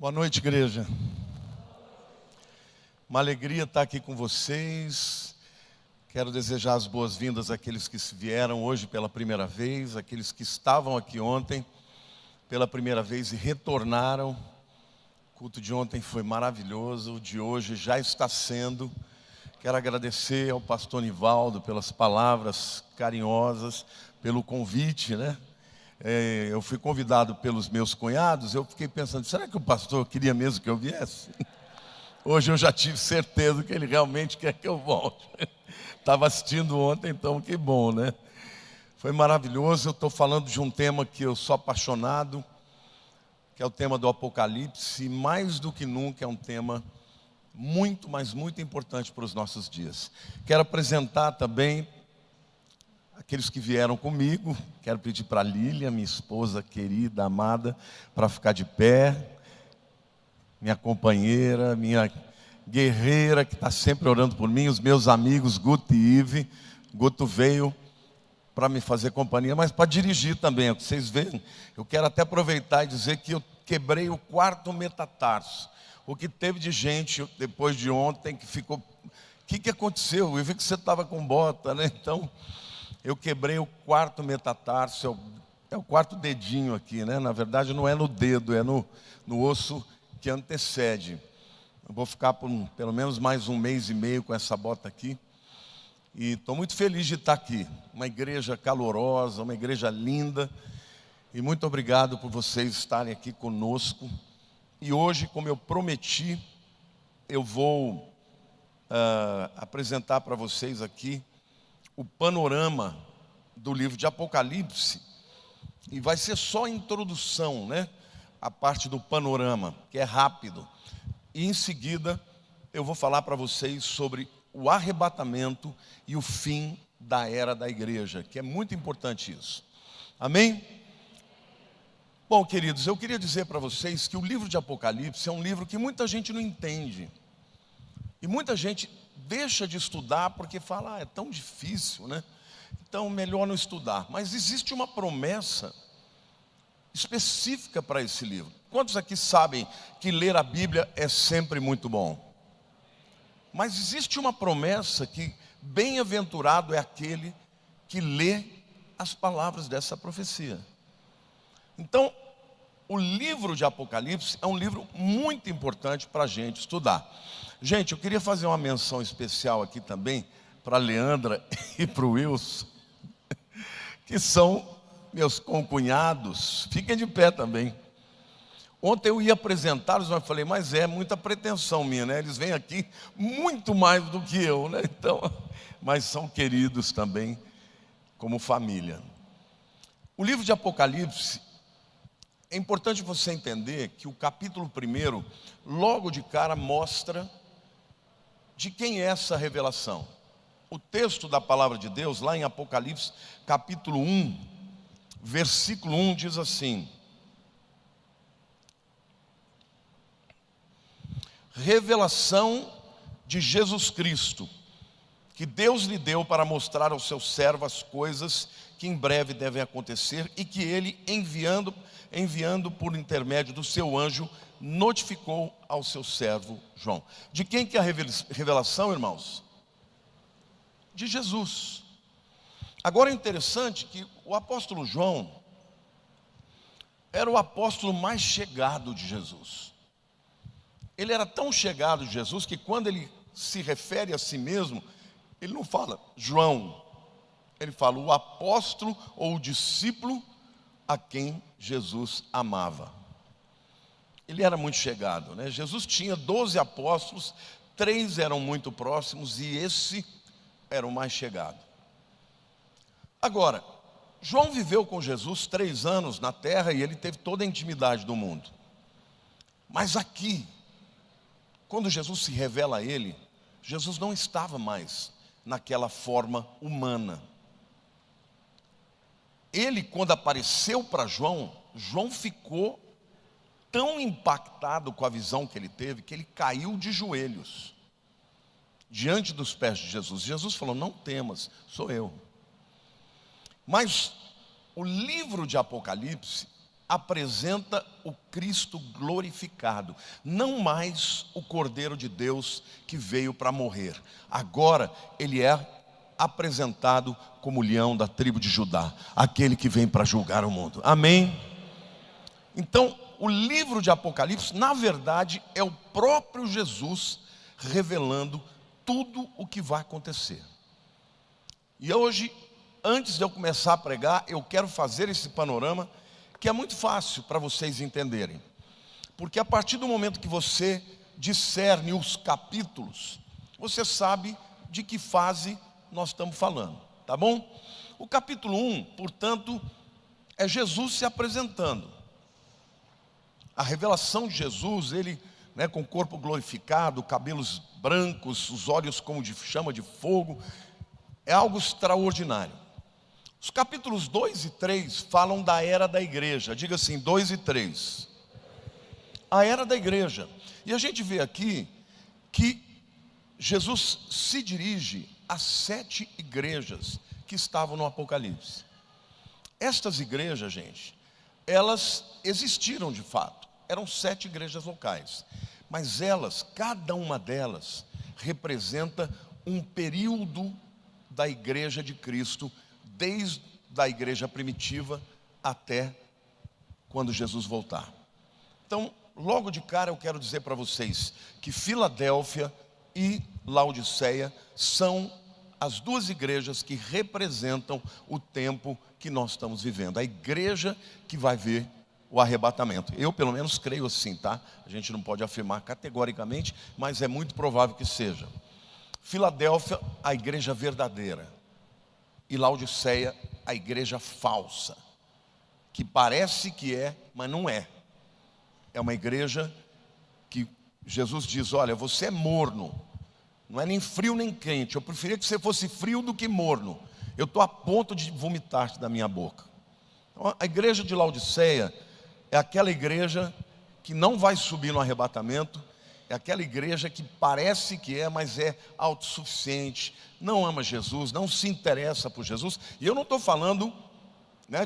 Boa noite, igreja. Uma alegria estar aqui com vocês. Quero desejar as boas-vindas àqueles que vieram hoje pela primeira vez, àqueles que estavam aqui ontem pela primeira vez e retornaram. O culto de ontem foi maravilhoso, o de hoje já está sendo. Quero agradecer ao pastor Nivaldo pelas palavras carinhosas, pelo convite, né? Eu fui convidado pelos meus cunhados, eu fiquei pensando, será que o pastor queria mesmo que eu viesse? Hoje eu já tive certeza que ele realmente quer que eu volte. Estava assistindo ontem, então que bom, né? Foi maravilhoso. Eu estou falando de um tema que eu sou apaixonado, que é o tema do Apocalipse, e mais do que nunca é um tema muito, mas muito importante para os nossos dias. Quero apresentar também aqueles que vieram comigo. Quero pedir para a Lília, minha esposa querida, amada, para ficar de pé. Minha companheira, minha guerreira, que está sempre orando por mim. Os meus amigos, Guto e Ive. Guto veio para me fazer companhia, mas para dirigir também. Vocês veem, eu quero até aproveitar e dizer que eu quebrei o quarto metatarso. O que teve de gente depois de ontem que ficou... O que aconteceu? Eu vi que você estava com bota, né? Então... eu quebrei o quarto metatarso, é o quarto dedinho aqui, né? Na verdade não é no dedo, é no osso que antecede. Eu vou ficar por pelo menos mais um mês e meio com essa bota aqui. E estou muito feliz de estar aqui. Uma igreja calorosa, uma igreja linda. E muito obrigado por vocês estarem aqui conosco. E hoje, como eu prometi, eu vou apresentar para vocês aqui o panorama do livro de Apocalipse, e vai ser só a introdução, né? A parte do panorama, que é rápido, e em seguida eu vou falar para vocês sobre o arrebatamento e o fim da era da igreja, que é muito importante isso. Amém? Bom, queridos, eu queria dizer para vocês que o livro de Apocalipse é um livro que muita gente não entende, e muita gente deixa de estudar porque fala, é tão difícil, né? Então melhor não estudar. Mas existe uma promessa específica para esse livro. Quantos aqui sabem que ler a Bíblia é sempre muito bom? Mas existe uma promessa que bem-aventurado é aquele que lê as palavras dessa profecia. Então, o livro de Apocalipse é um livro muito importante para a gente estudar. Gente, eu queria fazer uma menção especial aqui também para a Leandra e para o Wilson, que são meus concunhados. Fiquem de pé também. Ontem eu ia apresentá-los, mas falei, mas é muita pretensão minha, né? Eles vêm aqui muito mais do que eu, né? Então, mas são queridos também como família. O livro de Apocalipse, é importante você entender que o capítulo 1, logo de cara, mostra de quem é essa revelação. O texto da palavra de Deus, lá em Apocalipse, capítulo 1, versículo 1, diz assim: revelação de Jesus Cristo, que Deus lhe deu para mostrar aos seus servos as coisas que em breve devem acontecer, e que ele, enviando por intermédio do seu anjo, notificou ao seu servo João. De quem que é a revelação, irmãos? De Jesus. Agora é interessante que o apóstolo João era o apóstolo mais chegado de Jesus. Ele era tão chegado de Jesus que quando ele se refere a si mesmo, ele não fala João, ele fala o apóstolo ou o discípulo a quem Jesus amava. Ele era muito chegado, né? Jesus tinha 12 apóstolos, 3 eram muito próximos e esse era o mais chegado. Agora, João viveu com Jesus 3 anos na terra e ele teve toda a intimidade do mundo. Mas aqui, quando Jesus se revela a ele, Jesus não estava mais naquela forma humana. Ele, quando apareceu para João, João ficou tão impactado com a visão que ele teve, que ele caiu de joelhos diante dos pés de Jesus. Jesus falou, não temas, sou eu. Mas o livro de Apocalipse apresenta o Cristo glorificado, não mais o Cordeiro de Deus que veio para morrer. Agora ele é apresentado como o leão da tribo de Judá, aquele que vem para julgar o mundo. Amém? Então, o livro de Apocalipse, na verdade, é o próprio Jesus revelando tudo o que vai acontecer. E hoje, antes de eu começar a pregar, eu quero fazer esse panorama, que é muito fácil para vocês entenderem. Porque a partir do momento que você discerne os capítulos, você sabe de que fase nós estamos falando, tá bom? O capítulo 1, portanto, é Jesus se apresentando. A revelação de Jesus, ele, com o corpo glorificado, cabelos brancos, os olhos como de chama de fogo, é algo extraordinário. Os capítulos 2 e 3 falam da era da igreja. Diga assim, 2 e 3. A era da igreja. E a gente vê aqui que Jesus se dirige às 7 igrejas que estavam no Apocalipse. Estas igrejas, gente, elas existiram de fato. Eram 7 igrejas locais. Mas elas, cada uma delas, representa um período da igreja de Cristo, desde a igreja primitiva até quando Jesus voltar. Então, logo de cara eu quero dizer para vocês que Filadélfia e Laodiceia são as 2 igrejas que representam o tempo que nós estamos vivendo. A igreja que vai ver o arrebatamento. Eu pelo menos creio assim, tá? A gente não pode afirmar categoricamente, mas é muito provável que seja. Filadélfia, a igreja verdadeira. E Laodiceia, a igreja falsa, que parece que é, mas não é. É uma igreja que Jesus diz, olha, você é morno, não é nem frio nem quente, eu preferia que você fosse frio do que morno, eu estou a ponto de vomitar-te da minha boca. Então, a igreja de Laodiceia é aquela igreja que não vai subir no arrebatamento, é aquela igreja que parece que é, mas é autossuficiente, não ama Jesus, não se interessa por Jesus. E eu não estou falando,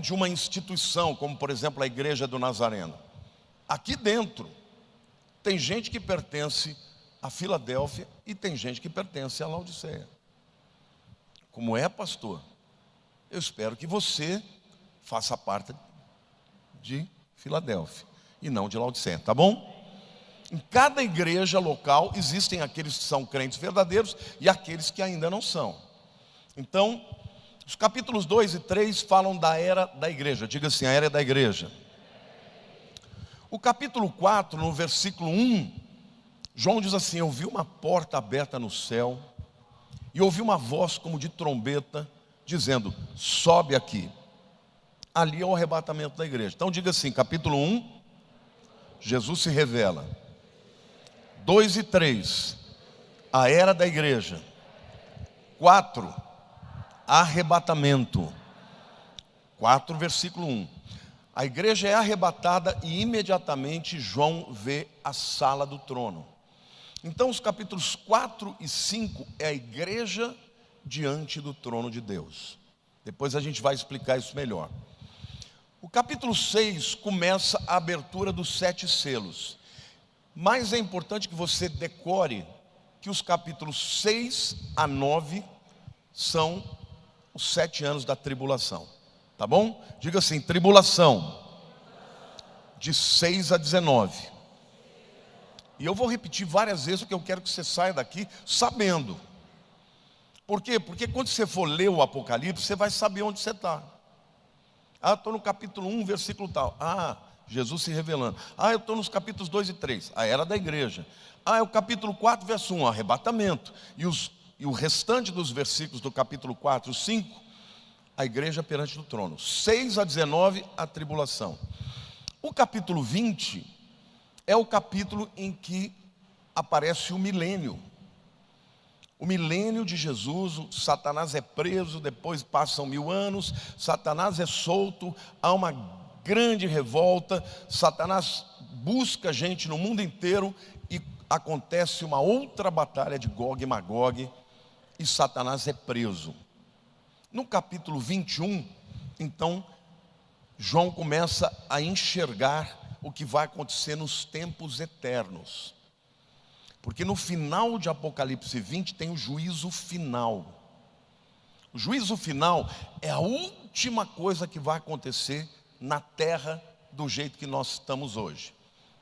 de uma instituição, como por exemplo a igreja do Nazareno. Aqui dentro, tem gente que pertence a Filadélfia e tem gente que pertence a Laodiceia. Como é, pastor? Eu espero que você faça parte de Filadélfia e não de Laodiceia, tá bom? Em cada igreja local existem aqueles que são crentes verdadeiros e aqueles que ainda não são. Então, os capítulos 2 e 3 falam da era da igreja. Diga assim, a era da igreja. O capítulo 4, no versículo 1, João diz assim, eu vi uma porta aberta no céu e ouvi uma voz como de trombeta dizendo, sobe aqui. Ali é o arrebatamento da igreja. Então diga assim, capítulo 1, Jesus se revela. 2 e 3, a era da igreja. 4, arrebatamento. 4, versículo 1. A igreja é arrebatada e imediatamente João vê a sala do trono. Então os capítulos 4 e 5 é a igreja diante do trono de Deus. Depois a gente vai explicar isso melhor. O capítulo 6 começa a abertura dos 7 selos. Mas é importante que você decore que os capítulos 6 a 9 são os 7 anos da tribulação. Tá bom? Diga assim, tribulação. De 6 a 19. E eu vou repetir várias vezes porque eu quero que você saia daqui sabendo. Por quê? Porque quando você for ler o Apocalipse, você vai saber onde você está. Ah, estou no capítulo 1, versículo tal. Ah, Jesus se revelando. Ah, eu estou nos capítulos 2 e 3, a era da igreja. Ah, é o capítulo 4, verso 1, arrebatamento. E o restante dos versículos do capítulo 4, 5, a igreja perante do trono. 6 a 19, a tribulação. O capítulo 20 é o capítulo em que aparece o milênio. O milênio de Jesus, o Satanás é preso, depois passam 1000 anos, Satanás é solto, há uma grande revolta, Satanás busca gente no mundo inteiro e acontece uma outra batalha de Gog e Magog e Satanás é preso. No capítulo 21, então, João começa a enxergar o que vai acontecer nos tempos eternos. Porque no final de Apocalipse 20 tem o juízo final. O juízo final é a última coisa que vai acontecer na terra do jeito que nós estamos hoje.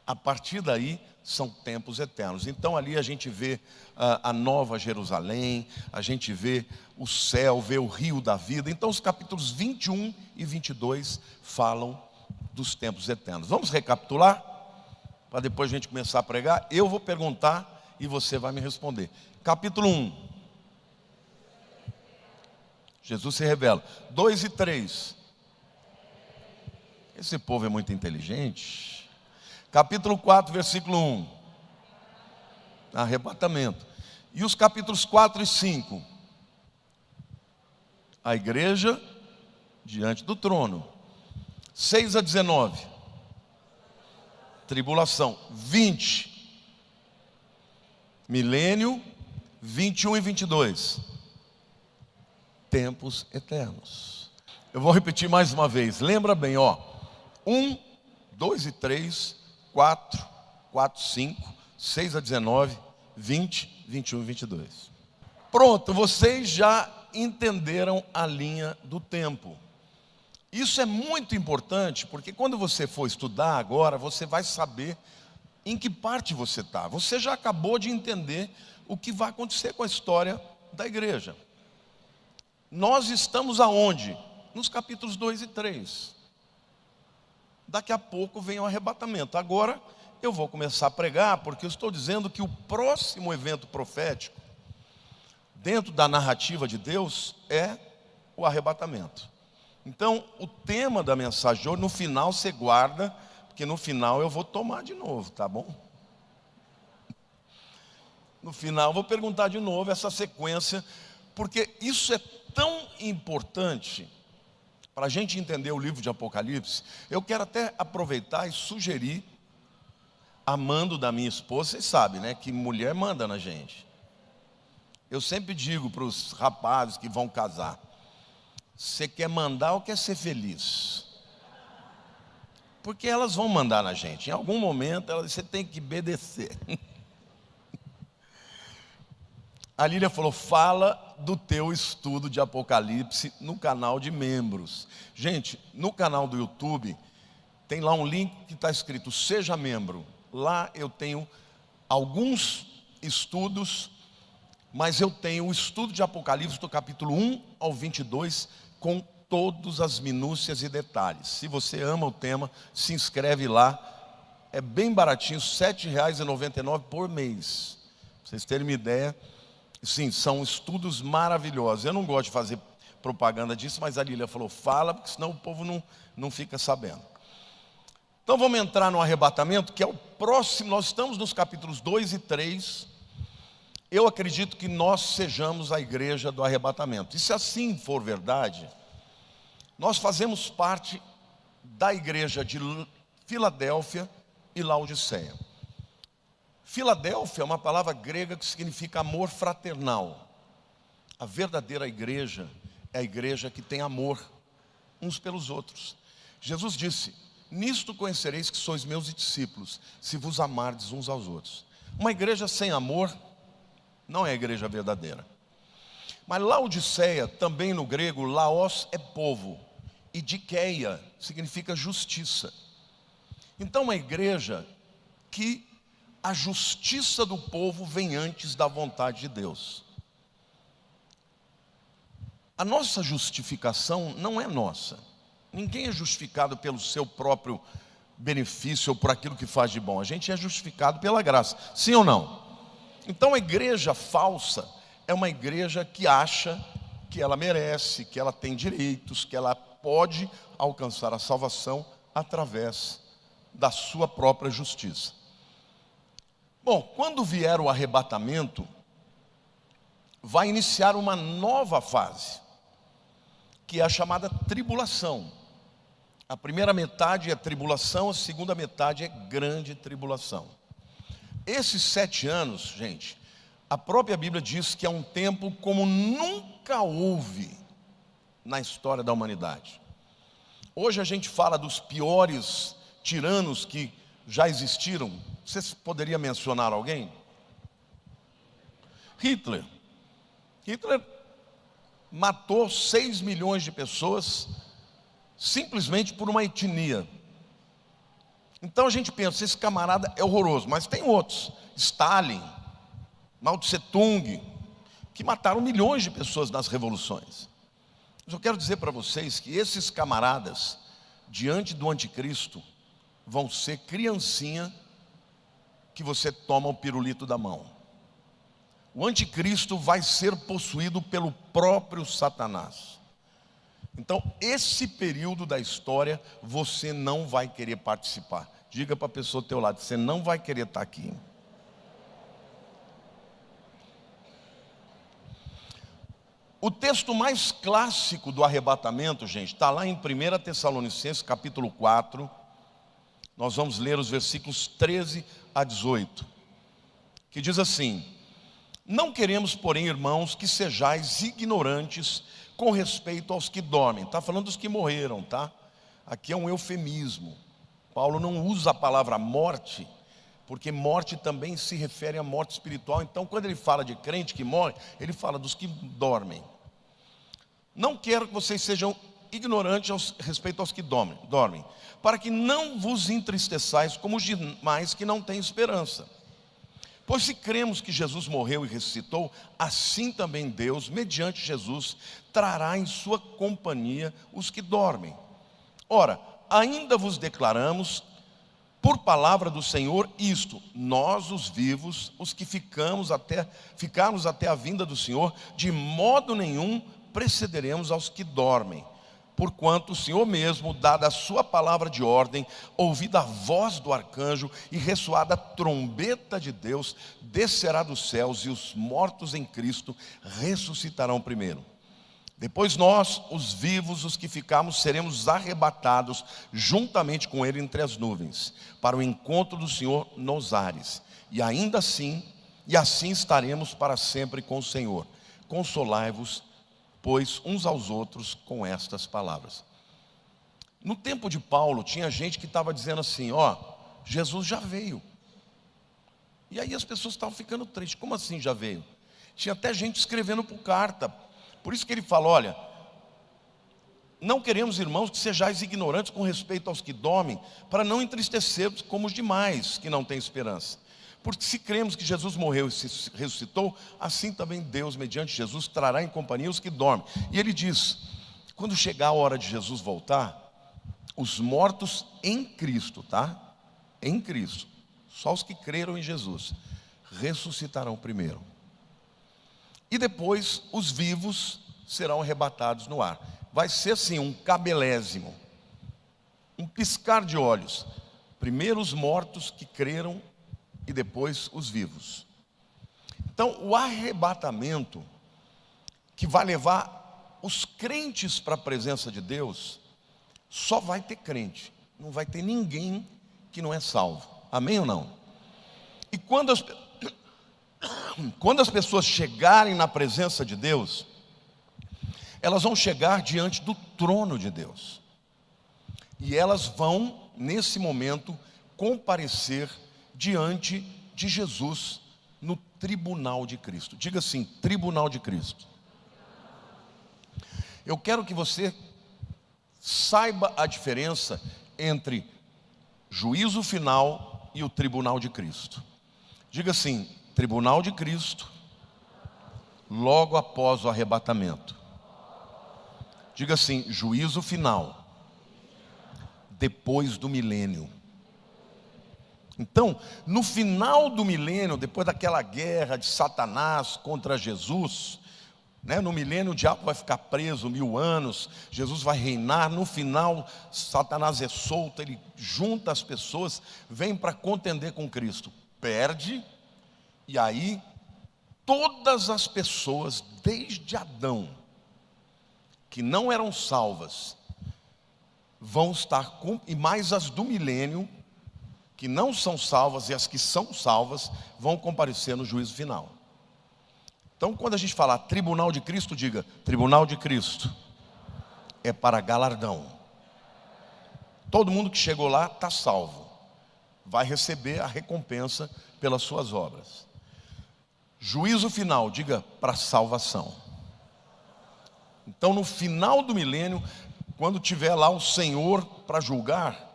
A partir daí são tempos eternos. Então ali a gente vê a nova Jerusalém, a gente vê o céu, vê o rio da vida. Então os capítulos 21 e 22 falam dos tempos eternos. Vamos recapitular? Para depois a gente começar a pregar. Eu vou perguntar e você vai me responder. Capítulo 1. Jesus se revela. 2 e 3. Esse povo é muito inteligente. Capítulo 4, versículo 1. Arrebatamento. E os capítulos 4 e 5. A igreja diante do trono. 6 a 19. Tribulação. 20. Milênio. 21 e 22. Tempos eternos. Eu vou repetir mais uma vez. Lembra bem, ó. 1, 2 e 3, 4, 4, 5, 6 a 19, 20, 21 e 22. Pronto, vocês já entenderam a linha do tempo. Isso é muito importante, porque quando você for estudar agora, você vai saber em que parte você está. Você já acabou de entender o que vai acontecer com a história da igreja. Nós estamos aonde? Nos capítulos 2 e 3. Daqui a pouco vem o arrebatamento. Agora eu vou começar a pregar, porque eu estou dizendo que o próximo evento profético, dentro da narrativa de Deus, é o arrebatamento. Então, o tema da mensagem de hoje, no final você guarda, porque no final eu vou tomar de novo, tá bom? No final eu vou perguntar de novo essa sequência, porque isso é tão importante para a gente entender o livro de Apocalipse. Eu quero até aproveitar e sugerir, a mando da minha esposa, vocês sabem, né, que mulher manda na gente. Eu sempre digo para os rapazes que vão casar: você quer mandar ou quer ser feliz? Porque elas vão mandar na gente. Em algum momento você tem que obedecer. A Lília falou: fala do teu estudo de Apocalipse no canal de membros. Gente, no canal do YouTube tem lá um link que está escrito seja membro. Lá eu tenho alguns estudos, mas eu tenho o estudo de Apocalipse do capítulo 1 ao 22 com todas as minúcias e detalhes. Se você ama o tema, se inscreve lá. É bem baratinho, R$ 7,99 por mês. Para vocês terem uma ideia. Sim, são estudos maravilhosos. Eu não gosto de fazer propaganda disso, mas a Lília falou: fala, porque senão o povo não fica sabendo. Então vamos entrar no arrebatamento, que é o próximo. Nós estamos nos capítulos 2 e 3. Eu acredito que nós sejamos a igreja do arrebatamento. E se assim for verdade, nós fazemos parte da igreja de Filadélfia e Laodiceia. Filadélfia é uma palavra grega que significa amor fraternal. A verdadeira igreja é a igreja que tem amor uns pelos outros. Jesus disse: nisto conhecereis que sois meus discípulos, se vos amardes uns aos outros. Uma igreja sem amor não é a igreja verdadeira. Mas Laodiceia, também no grego, laos é povo, e dikeia significa justiça. Então uma igreja que a justiça do povo vem antes da vontade de Deus. A nossa justificação não é nossa. Ninguém é justificado pelo seu próprio benefício ou por aquilo que faz de bom. A gente é justificado pela graça, sim ou não? Então a igreja falsa é uma igreja que acha que ela merece, que ela tem direitos, que ela pode alcançar a salvação através da sua própria justiça. Bom, quando vier o arrebatamento, vai iniciar uma nova fase, que é a chamada tribulação. A primeira metade é tribulação, a segunda metade é grande tribulação. Esses 7 anos, gente, a própria Bíblia diz que é um tempo como nunca houve na história da humanidade. Hoje a gente fala dos piores tiranos que já existiram. Você poderia mencionar alguém? Hitler. Hitler matou 6 milhões de pessoas simplesmente por uma etnia. Então a gente pensa, esse camarada é horroroso, mas tem outros, Stalin, Mao Tse Tung, que mataram milhões de pessoas nas revoluções. Mas eu quero dizer para vocês que esses camaradas, diante do anticristo, vão ser criancinha que você toma o pirulito da mão. O anticristo vai ser possuído pelo próprio Satanás. Então, esse período da história, você não vai querer participar. Diga para a pessoa do teu lado, você não vai querer estar aqui. O texto mais clássico do arrebatamento, gente, está lá em 1 Tessalonicenses, capítulo 4. Nós vamos ler os versículos 13 a 18. Que diz assim: não queremos, porém, irmãos, que sejais ignorantes com respeito aos que dormem. Está falando dos que morreram, tá? Aqui é um eufemismo. Paulo não usa a palavra morte, porque morte também se refere à morte espiritual. Então, quando ele fala de crente que morre, ele fala dos que dormem. Não quero que vocês sejam ignorantes respeito aos que dormem, para que não vos entristeçais como os demais que não têm esperança. Pois se cremos que Jesus morreu e ressuscitou, assim também Deus, mediante Jesus, trará em sua companhia os que dormem. Ora, ainda vos declaramos, por palavra do Senhor, isto: nós, os vivos, os que ficarmos até a vinda do Senhor, de modo nenhum precederemos aos que dormem. Porquanto o Senhor mesmo, dada a sua palavra de ordem, ouvida a voz do arcanjo e ressoada a trombeta de Deus, descerá dos céus, e os mortos em Cristo ressuscitarão primeiro. Depois nós, os vivos, os que ficarmos, seremos arrebatados juntamente com ele entre as nuvens, para o encontro do Senhor nos ares. E assim estaremos para sempre com o Senhor. Consolai-vos, pois, uns aos outros com estas palavras. No tempo de Paulo, tinha gente que estava dizendo assim: Jesus já veio. E aí as pessoas estavam ficando tristes. Como assim já veio? Tinha até gente escrevendo por carta. Por isso que ele fala: olha, não queremos, irmãos, que sejais ignorantes com respeito aos que dormem, para não entristecermos como os demais que não têm esperança. Porque se cremos que Jesus morreu e se ressuscitou, assim também Deus, mediante Jesus, trará em companhia os que dormem. E ele diz: quando chegar a hora de Jesus voltar, os mortos em Cristo, tá? Em Cristo, só os que creram em Jesus, ressuscitarão primeiro. E depois os vivos serão arrebatados no ar. Vai ser assim, um cabelésimo, um piscar de olhos. Primeiro os mortos que creram e depois os vivos. Então, o arrebatamento que vai levar os crentes para a presença de Deus, só vai ter crente, não vai ter ninguém que não é salvo. Amém ou não? E quando as pessoas chegarem na presença de Deus, elas vão chegar diante do trono de Deus. E elas vão, nesse momento, comparecer diante de Jesus no tribunal de Cristo. Diga assim: tribunal de Cristo. Eu quero que você saiba a diferença entre juízo final e o tribunal de Cristo. Diga assim: tribunal de Cristo, logo após o arrebatamento. Diga assim: juízo final, depois do milênio. Então, no final do milênio, depois daquela guerra de Satanás contra Jesus, no milênio o diabo vai ficar preso 1000 anos, Jesus vai reinar. No final, Satanás é solto, ele junta as pessoas, vem para contender com Cristo, perde, e aí todas as pessoas, desde Adão, que não eram salvas, vão estar e mais as do milênio, que não são salvas, e as que são salvas vão comparecer no juízo final. Então, quando a gente falar tribunal de Cristo, diga: tribunal de Cristo é para galardão. Todo mundo que chegou lá está salvo, vai receber a recompensa pelas suas obras. Juízo final, diga, para salvação. Então no final do milênio, quando tiver lá o Senhor para julgar,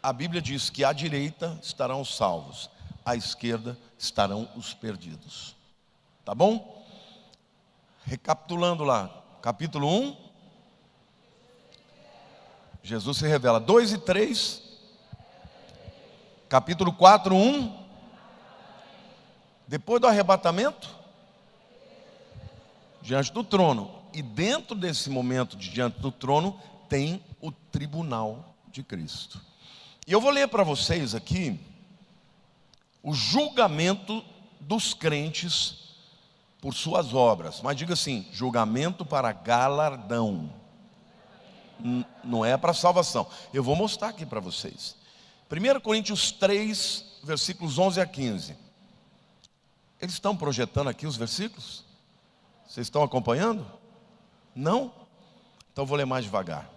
a Bíblia diz que à direita estarão os salvos, à esquerda estarão os perdidos. Tá bom? Recapitulando lá, capítulo 1, Jesus se revela. 2 e 3, capítulo 4, 1, depois do arrebatamento, diante do trono. E dentro desse momento de diante do trono, tem o tribunal de Cristo. E eu vou ler para vocês aqui o julgamento dos crentes por suas obras. Mas diga assim, julgamento para galardão. Não é para salvação. Eu vou mostrar aqui para vocês. 1 Coríntios 3, versículos 11 a 15. Eles estão projetando aqui os versículos? Vocês estão acompanhando? Não? Então eu vou ler mais devagar.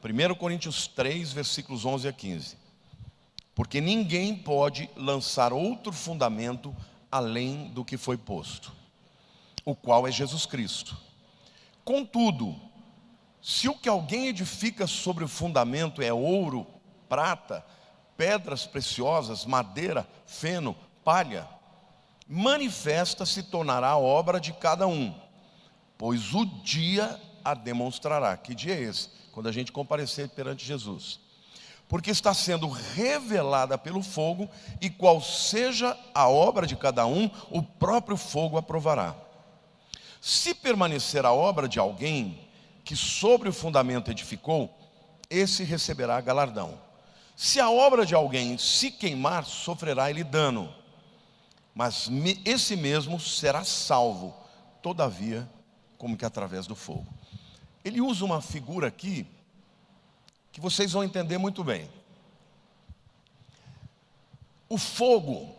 1 Coríntios 3, versículos 11 a 15. Porque ninguém pode lançar outro fundamento além do que foi posto, o qual é Jesus Cristo. Contudo, se o que alguém edifica sobre o fundamento é ouro, prata, pedras preciosas, madeira, feno, palha, manifesta se tornará a obra de cada um, pois o dia a demonstrará. Que dia é esse? Quando a gente comparecer perante Jesus. Porque está sendo revelada pelo fogo, e qual seja a obra de cada um, o próprio fogo aprovará. Se permanecer a obra de alguém que sobre o fundamento edificou, esse receberá galardão. Se a obra de alguém se queimar, sofrerá ele dano, mas esse mesmo será salvo, todavia, como que através do fogo. Ele usa uma figura aqui, que vocês vão entender muito bem. O fogo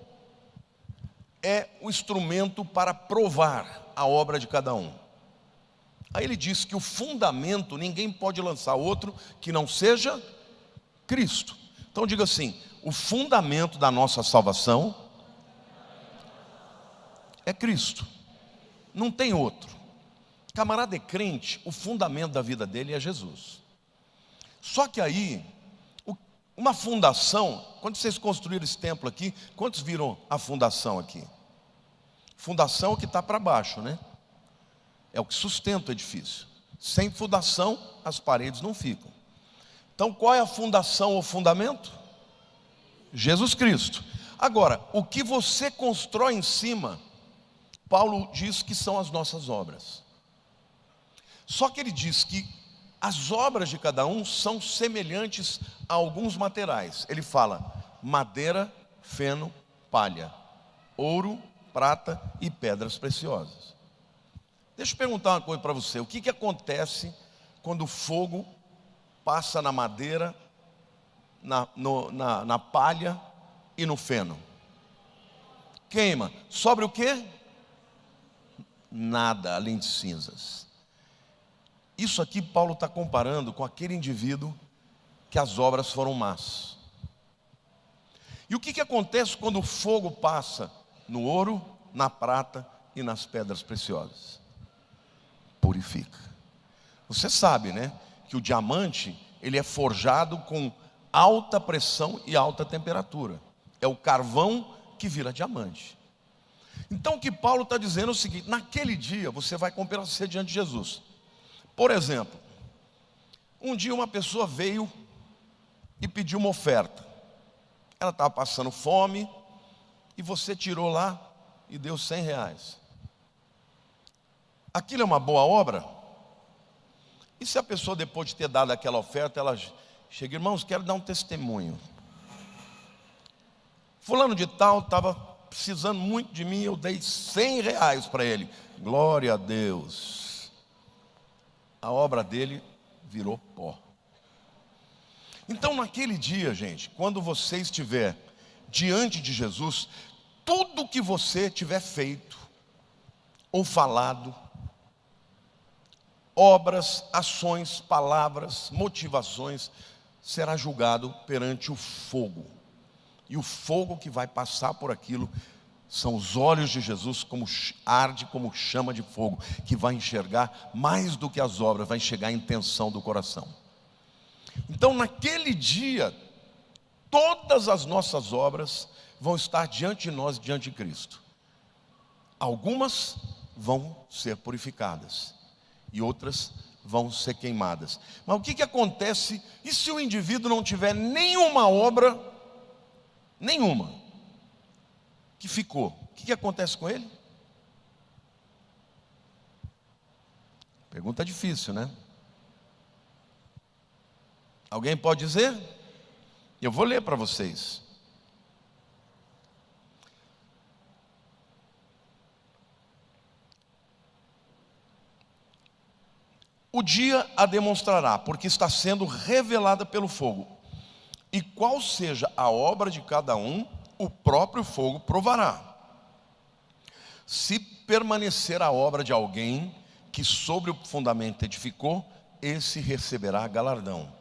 é o instrumento para provar a obra de cada um. Aí ele diz que o fundamento, ninguém pode lançar outro que não seja Cristo. Então diga assim, o fundamento da nossa salvação é Cristo, não tem outro. Camarada é crente, o fundamento da vida dele é Jesus. Só que aí, uma fundação, quando vocês construíram esse templo aqui, quantos viram a fundação aqui? Fundação é o que está para baixo, né? É o que sustenta o edifício. Sem fundação, as paredes não ficam. Então qual é a fundação ou fundamento? Jesus Cristo. Agora, o que você constrói em cima, Paulo diz que são as nossas obras. Só que ele diz que as obras de cada um são semelhantes a alguns materiais. Ele fala madeira, feno, palha, ouro, prata e pedras preciosas. Deixa eu perguntar uma coisa para você. O que acontece quando o fogo passa na madeira, na palha e no feno? Queima. Sobra o quê? Nada além de cinzas. Isso aqui Paulo está comparando com aquele indivíduo que as obras foram más. E o que acontece quando o fogo passa no ouro, na prata e nas pedras preciosas? Purifica. Você sabe, né, que o diamante, ele é forjado com alta pressão e alta temperatura. É o carvão que vira diamante. Então o que Paulo está dizendo é o seguinte: naquele dia você vai comparecer diante de Jesus. Por exemplo, um dia uma pessoa veio e pediu uma oferta. Ela estava passando fome e você tirou lá e deu R$100. Aquilo é uma boa obra? E se a pessoa, depois de ter dado aquela oferta, ela chega: irmãos, quero dar um testemunho. Fulano de tal estava precisando muito de mim, eu dei R$100 para ele. Glória a Deus. A obra dele virou pó. Então naquele dia, gente, quando você estiver diante de Jesus, tudo que você tiver feito, ou falado, obras, ações, palavras, motivações, será julgado perante o fogo. E o fogo que vai passar por aquilo são os olhos de Jesus, como arde como chama de fogo, que vai enxergar mais do que as obras, vai enxergar a intenção do coração. Então naquele dia, todas as nossas obras vão estar diante de nós, diante de Cristo. Algumas vão ser purificadas e outras vão ser queimadas. Mas o que acontece, e se o indivíduo não tiver nenhuma obra, nenhuma, que ficou? O que acontece com ele? Pergunta difícil, né? Alguém pode dizer? Eu vou ler para vocês. O dia a demonstrará, porque está sendo revelada pelo fogo. E qual seja a obra de cada um, o próprio fogo provará. Se permanecer a obra de alguém que sobre o fundamento edificou, esse receberá galardão.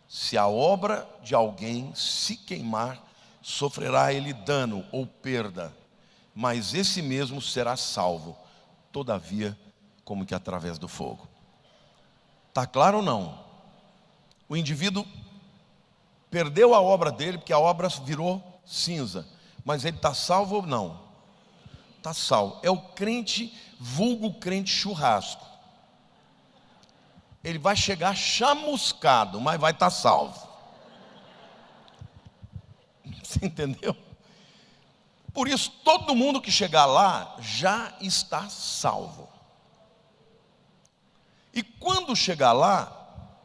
Se a obra de alguém se queimar, sofrerá ele dano ou perda, mas esse mesmo será salvo, todavia, como que através do fogo. Está claro ou não? O indivíduo perdeu a obra dele, porque a obra virou cinza, mas ele está salvo ou não? Está salvo. É o crente, vulgo crente churrasco. Ele vai chegar chamuscado, mas vai estar salvo. Você entendeu? Por isso, todo mundo que chegar lá já está salvo. E quando chegar lá,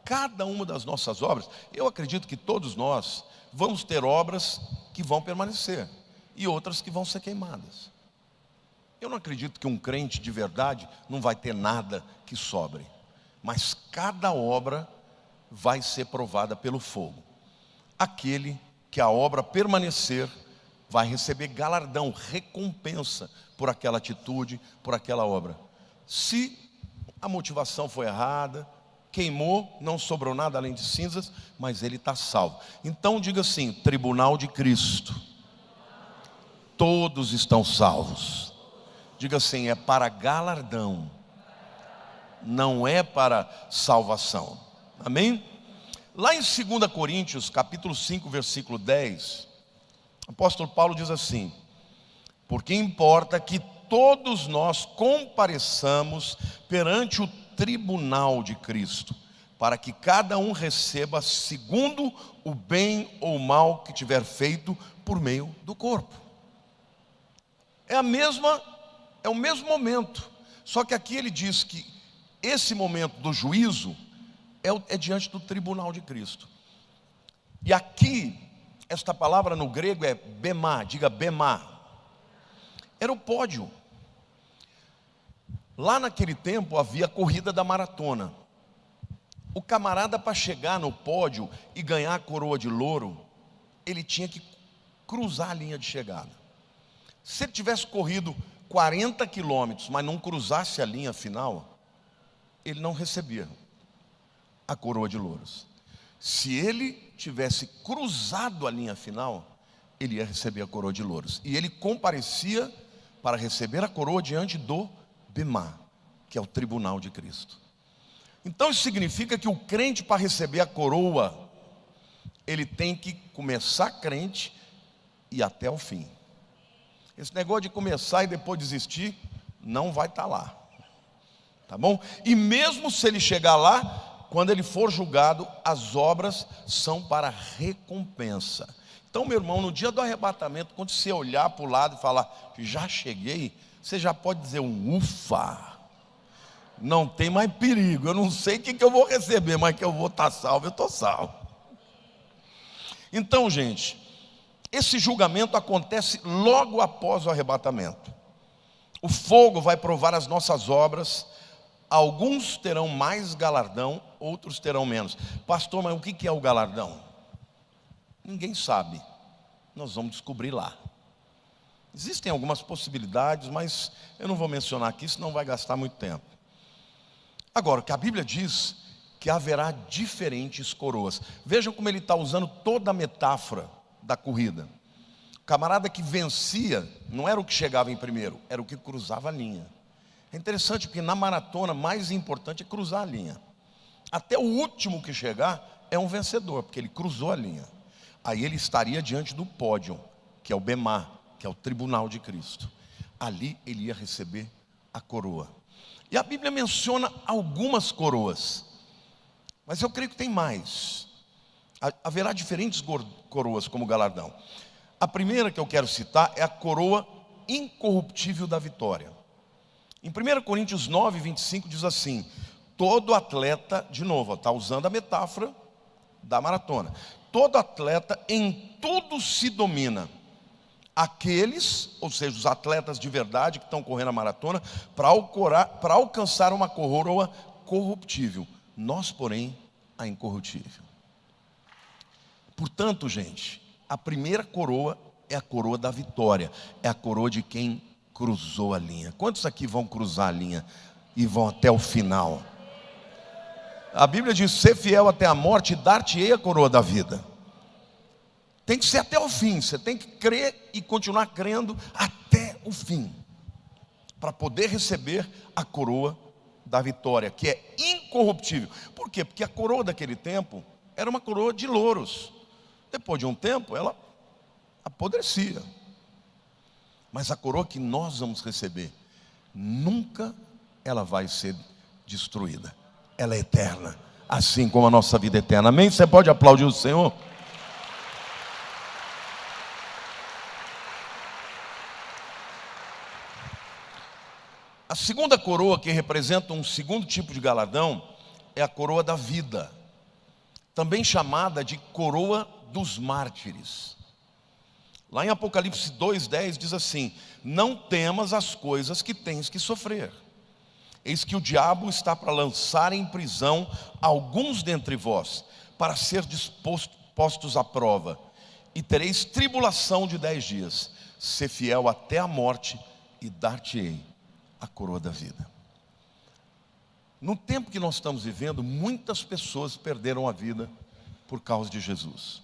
cada uma das nossas obras, eu acredito que todos nós vamos ter obras que vão permanecer e outras que vão ser queimadas. Eu não acredito que um crente de verdade não vai ter nada que sobre, mas cada obra vai ser provada pelo fogo. Aquele que a obra permanecer vai receber galardão, recompensa por aquela atitude, por aquela obra. Se a motivação foi errada, queimou, não sobrou nada além de cinzas, mas ele está salvo. Então diga assim: tribunal de Cristo, todos estão salvos. Diga assim: é para galardão, não é para salvação. Amém? Lá em 2 Coríntios, capítulo 5, versículo 10, o apóstolo Paulo diz assim: porque importa que todos nós compareçamos perante o tribunal de Cristo, para que cada um receba segundo o bem ou o mal que tiver feito por meio do corpo. É o mesmo momento, só que aqui ele diz que esse momento do juízo é diante do tribunal de Cristo. E aqui, esta palavra no grego é bemá, diga bemá. Era o pódio. Lá naquele tempo havia a corrida da maratona. O camarada, para chegar no pódio e ganhar a coroa de louro, ele tinha que cruzar a linha de chegada. Se ele tivesse corrido 40 quilômetros, mas não cruzasse a linha final, ele não recebia a coroa de louros. Se ele tivesse cruzado a linha final, ele ia receber a coroa de louros. E ele comparecia para receber a coroa diante do Bemá, que é o tribunal de Cristo. Então isso significa que o crente, para receber a coroa, ele tem que começar crente e ir até o fim. Esse negócio de começar e depois desistir, não vai estar lá. Tá bom? E mesmo se ele chegar lá, quando ele for julgado, as obras são para recompensa. Então, meu irmão, no dia do arrebatamento, quando você olhar para o lado e falar, já cheguei, você já pode dizer um ufa. Não tem mais perigo. Eu não sei o que eu vou receber, mas que eu vou estar salvo, eu estou salvo. Então, gente, esse julgamento acontece logo após o arrebatamento. O fogo vai provar as nossas obras. Alguns terão mais galardão, outros terão menos. Pastor, mas o que é o galardão? Ninguém sabe. Nós vamos descobrir lá. Existem algumas possibilidades, mas eu não vou mencionar aqui, senão vai gastar muito tempo. Agora, que a Bíblia diz que haverá diferentes coroas. Vejam como ele está usando toda a metáfora da corrida. O camarada que vencia não era o que chegava em primeiro, era o que cruzava a linha. É interessante porque na maratona mais importante é cruzar a linha. Até o último que chegar é um vencedor, porque ele cruzou a linha. Aí ele estaria diante do pódio, que é o Bemá, que é o tribunal de Cristo. Ali ele ia receber a coroa. E a Bíblia menciona algumas coroas, mas eu creio que tem mais. Haverá diferentes coroas como galardão. A primeira que eu quero citar é a coroa incorruptível da vitória. Em 1 Coríntios 9, 25 diz assim: todo atleta, de novo, está usando a metáfora da maratona, todo atleta em tudo se domina. Aqueles, ou seja, os atletas de verdade que estão correndo a maratona, para alcançar uma coroa corruptível. Nós, porém, a incorruptível. Portanto, gente, a primeira coroa é a coroa da vitória. É a coroa de quem cruzou a linha. Quantos aqui vão cruzar a linha e vão até o final? A Bíblia diz: ser fiel até a morte e dar-te-ei a coroa da vida. Tem que ser até o fim. Você tem que crer e continuar crendo até o fim, para poder receber a coroa da vitória, que é incorruptível. Por quê? Porque a coroa daquele tempo era uma coroa de louros. Depois de um tempo ela apodrecia. Mas a coroa que nós vamos receber, nunca ela vai ser destruída. Ela é eterna, assim como a nossa vida é eterna. Amém? Você pode aplaudir o Senhor? A segunda coroa, que representa um segundo tipo de galardão, é a coroa da vida, também chamada de coroa dos mártires. Lá em Apocalipse 2:10 diz assim: não temas as coisas que tens que sofrer. Eis que o diabo está para lançar em prisão alguns dentre vós, para ser postos à prova, e tereis tribulação de 10 dias. Ser fiel até a morte, e dar-te-ei a coroa da vida. No tempo que nós estamos vivendo, muitas pessoas perderam a vida por causa de Jesus.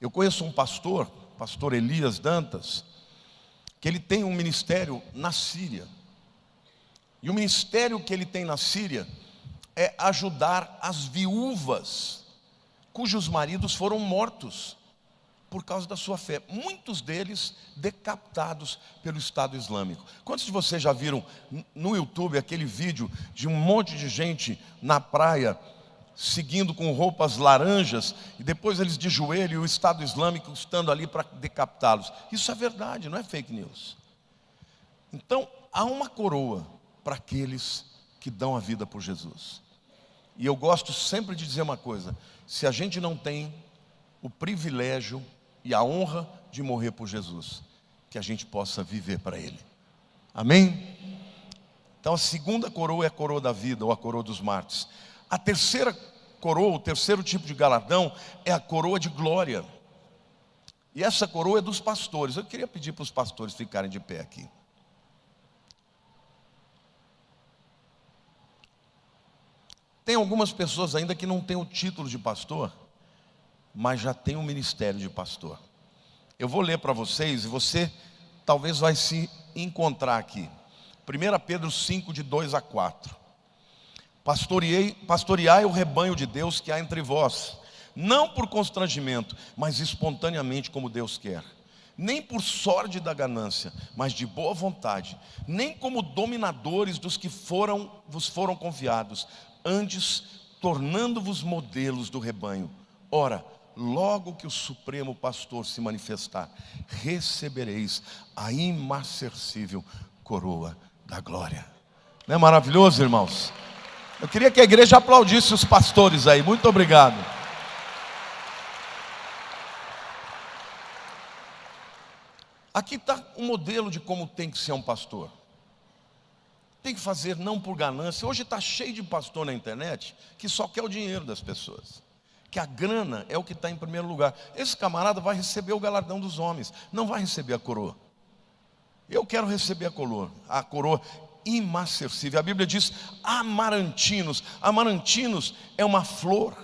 Eu conheço um pastor, pastor Elias Dantas, que ele tem um ministério na Síria. E o ministério que ele tem na Síria é ajudar as viúvas cujos maridos foram mortos por causa da sua fé. Muitos deles decapitados pelo Estado Islâmico. Quantos de vocês já viram no YouTube aquele vídeo de um monte de gente na praia seguindo com roupas laranjas, e depois eles de joelho e o Estado Islâmico estando ali para decapitá-los? Isso é verdade, não é fake news. Então, há uma coroa para aqueles que dão a vida por Jesus. E eu gosto sempre de dizer uma coisa: se a gente não tem o privilégio e a honra de morrer por Jesus, que a gente possa viver para Ele. Amém? Então a segunda coroa é a coroa da vida, ou a coroa dos mártires. A terceira coroa, o terceiro tipo de galardão, é a coroa de glória. E essa coroa é dos pastores. Eu queria pedir para os pastores ficarem de pé aqui. Tem algumas pessoas ainda que não têm o título de pastor, mas já tem um ministério de pastor. Eu vou ler para vocês, e você talvez vai se encontrar aqui. 1 Pedro 5, de 2 a 4. Pastoreai o rebanho de Deus que há entre vós, não por constrangimento, mas espontaneamente, como Deus quer. Nem por sorte da ganância, mas de boa vontade. Nem como dominadores dos que vos foram confiados, antes tornando-vos modelos do rebanho. Ora, logo que o Supremo Pastor se manifestar, recebereis a imarcessível coroa da glória. Não é maravilhoso, irmãos? Eu queria que a igreja aplaudisse os pastores aí. Muito obrigado. Aqui está um modelo de como tem que ser um pastor. Tem que fazer não por ganância. Hoje está cheio de pastor na internet que só quer o dinheiro das pessoas, que a grana é o que está em primeiro lugar. Esse camarada vai receber o galardão dos homens, não vai receber a coroa. Eu quero receber a coroa. imarcessível. A Bíblia diz amarantinos. Amarantinos é uma flor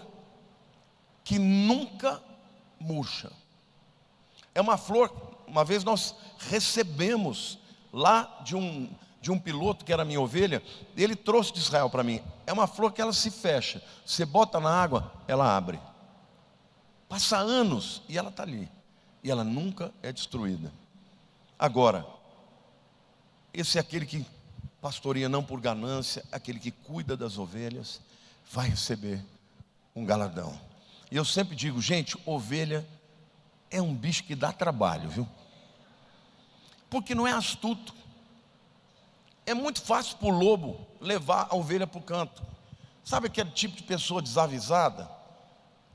que nunca murcha. É uma flor, uma vez nós recebemos lá de um piloto que era minha ovelha, ele trouxe de Israel para mim. É uma flor que ela se fecha, você bota na água, ela abre. Passa anos e ela está ali, e ela nunca é destruída. Agora, esse é aquele que pastoreia não por ganância, aquele que cuida das ovelhas, vai receber um galardão. E eu sempre digo, gente, ovelha é um bicho que dá trabalho, viu? Porque não é astuto. É muito fácil para o lobo levar a ovelha para o canto. Sabe aquele tipo de pessoa desavisada,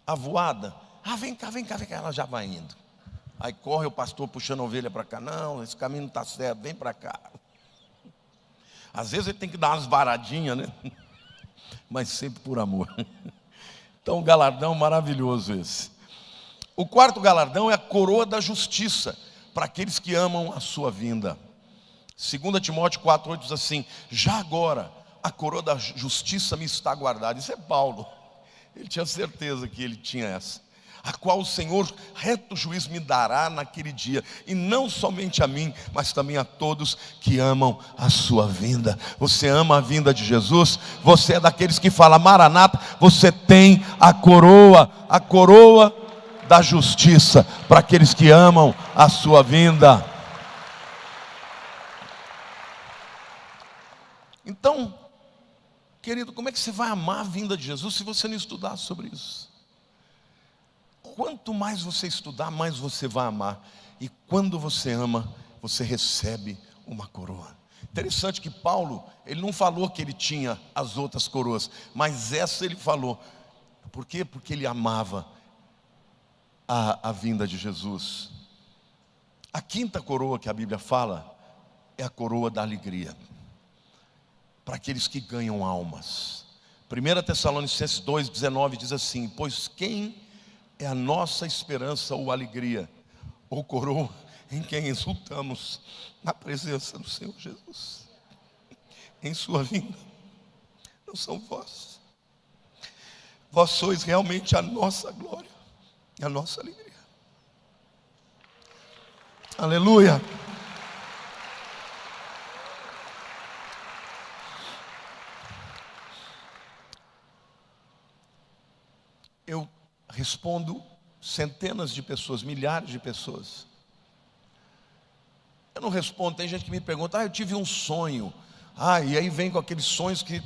avoada? Vem cá, vem cá, vem cá. Ela já vai indo. Aí corre o pastor puxando a ovelha para cá. Não, esse caminho não está certo, vem para cá. Às vezes ele tem que dar umas varadinhas, né? Mas sempre por amor. Então, um galardão maravilhoso esse. O quarto galardão é a coroa da justiça, para aqueles que amam a sua vinda. 2 Timóteo 4,8 diz assim: já agora a coroa da justiça me está guardada. Isso é Paulo, ele tinha certeza que ele tinha essa, a qual o Senhor reto juiz me dará naquele dia, e não somente a mim, mas também a todos que amam a sua vinda. Você ama a vinda de Jesus? Você é daqueles que fala Maranata? Você tem a coroa da justiça, para aqueles que amam a sua vinda. Então, querido, como é que você vai amar a vinda de Jesus se você não estudar sobre isso? Quanto mais você estudar, mais você vai amar. E quando você ama, você recebe uma coroa. Interessante que Paulo, ele não falou que ele tinha as outras coroas, mas essa ele falou. Por quê? Porque ele amava a vinda de Jesus. A quinta coroa que a Bíblia fala é a coroa da alegria, para aqueles que ganham almas. 1 Tessalonicenses 2,19 diz assim: pois quem é a nossa esperança ou alegria, ou coroa em quem exultamos na presença do Senhor Jesus, em sua vinda? Não são vós. Vós sois realmente a nossa glória e a nossa alegria. Aleluia. Eu respondo centenas de pessoas, milhares de pessoas. Eu não respondo, tem gente que me pergunta: eu tive um sonho. E aí vem com aqueles sonhos que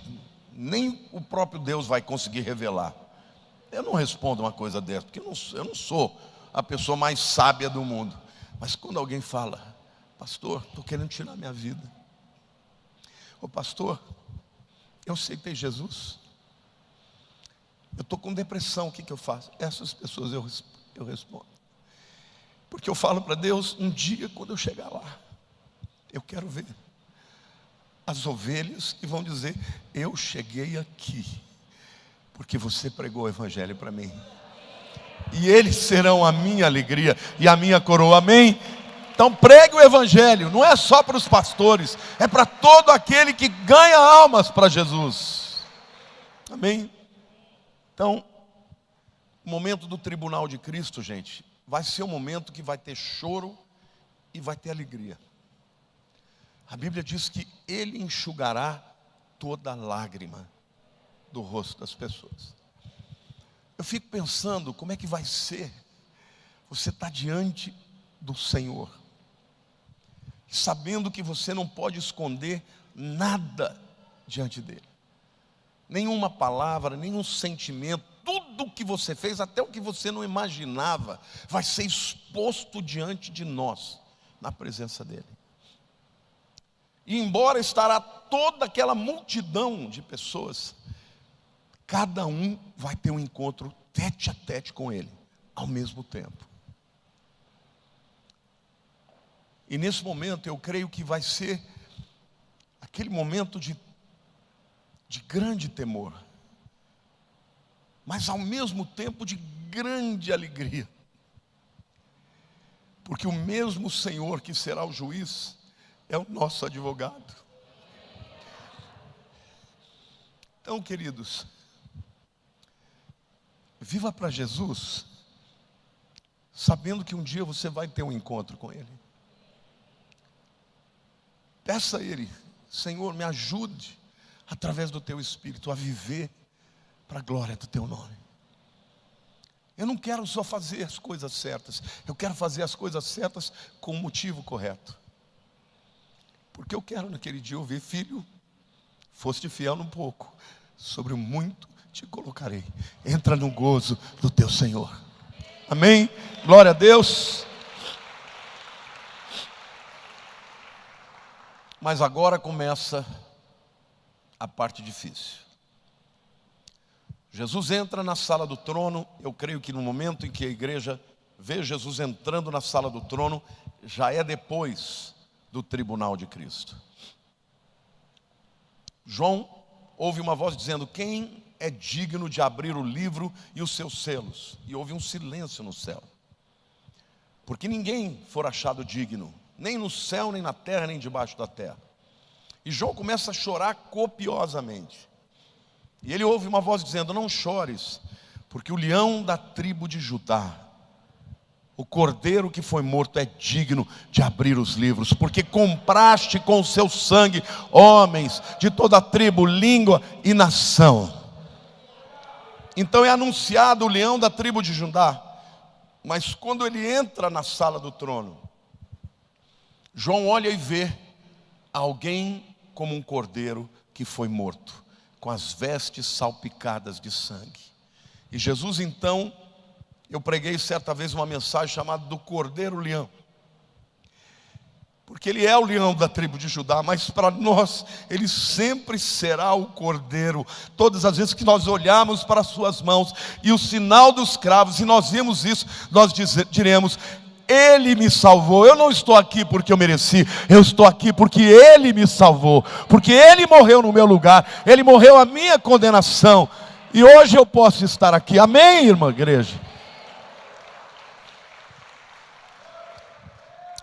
nem o próprio Deus vai conseguir revelar. Eu não respondo uma coisa dessa, porque eu não sou a pessoa mais sábia do mundo. Mas quando alguém fala: pastor, estou querendo tirar minha vida. Ô pastor, eu aceitei Jesus, eu estou com depressão, o que eu faço? Essas pessoas eu respondo. Porque eu falo para Deus: um dia quando eu chegar lá, eu quero ver as ovelhas que vão dizer: eu cheguei aqui, porque você pregou o Evangelho para mim. E eles serão a minha alegria e a minha coroa, amém? Então pregue o Evangelho, não é só para os pastores, é para todo aquele que ganha almas para Jesus, amém? Então, o momento do tribunal de Cristo, gente, vai ser um momento que vai ter choro e vai ter alegria. A Bíblia diz que Ele enxugará toda lágrima do rosto das pessoas. Eu fico pensando, como é que vai ser você estar diante do Senhor, sabendo que você não pode esconder nada diante dEle. Nenhuma palavra, nenhum sentimento, tudo que você fez, até o que você não imaginava, vai ser exposto diante de nós, na presença dEle. E embora estará toda aquela multidão de pessoas, cada um vai ter um encontro tete a tete com Ele, ao mesmo tempo. E nesse momento eu creio que vai ser aquele momento de grande temor, mas ao mesmo tempo de grande alegria. Porque o mesmo Senhor que será o juiz é o nosso advogado. Então, queridos, viva para Jesus, sabendo que um dia você vai ter um encontro com Ele. Peça a Ele: Senhor, me ajude, através do Teu Espírito, a viver para a glória do Teu nome. Eu não quero só fazer as coisas certas, eu quero fazer as coisas certas com o motivo correto. Porque eu quero naquele dia ouvir: filho, foste fiel num pouco, sobre o muito te colocarei. Entra no gozo do teu Senhor. Amém? Glória a Deus. Mas agora começa a parte difícil. Jesus entra na sala do trono. Eu creio que no momento em que a igreja vê Jesus entrando na sala do trono, já é depois do tribunal de Cristo. João ouve uma voz dizendo: quem é digno de abrir o livro e os seus selos? E houve um silêncio no céu, porque ninguém for achado digno, nem no céu, nem na terra, nem debaixo da terra. E João começa a chorar copiosamente. E ele ouve uma voz dizendo: não chores, porque o leão da tribo de Judá, o cordeiro que foi morto, é digno de abrir os livros, porque compraste com o seu sangue homens de toda tribo, língua e nação. Então é anunciado o leão da tribo de Judá. Mas quando ele entra na sala do trono, João olha e vê alguém como um cordeiro que foi morto, com as vestes salpicadas de sangue. E Jesus então, eu preguei certa vez uma mensagem chamada do Cordeiro Leão, porque ele é o leão da tribo de Judá, mas para nós ele sempre será o cordeiro. Todas as vezes que nós olharmos para as suas mãos e o sinal dos cravos, e nós vemos isso, nós diremos: Ele me salvou. Eu não estou aqui porque eu mereci, eu estou aqui porque Ele me salvou, porque Ele morreu no meu lugar, Ele morreu a minha condenação, e hoje eu posso estar aqui. Amém, irmã igreja?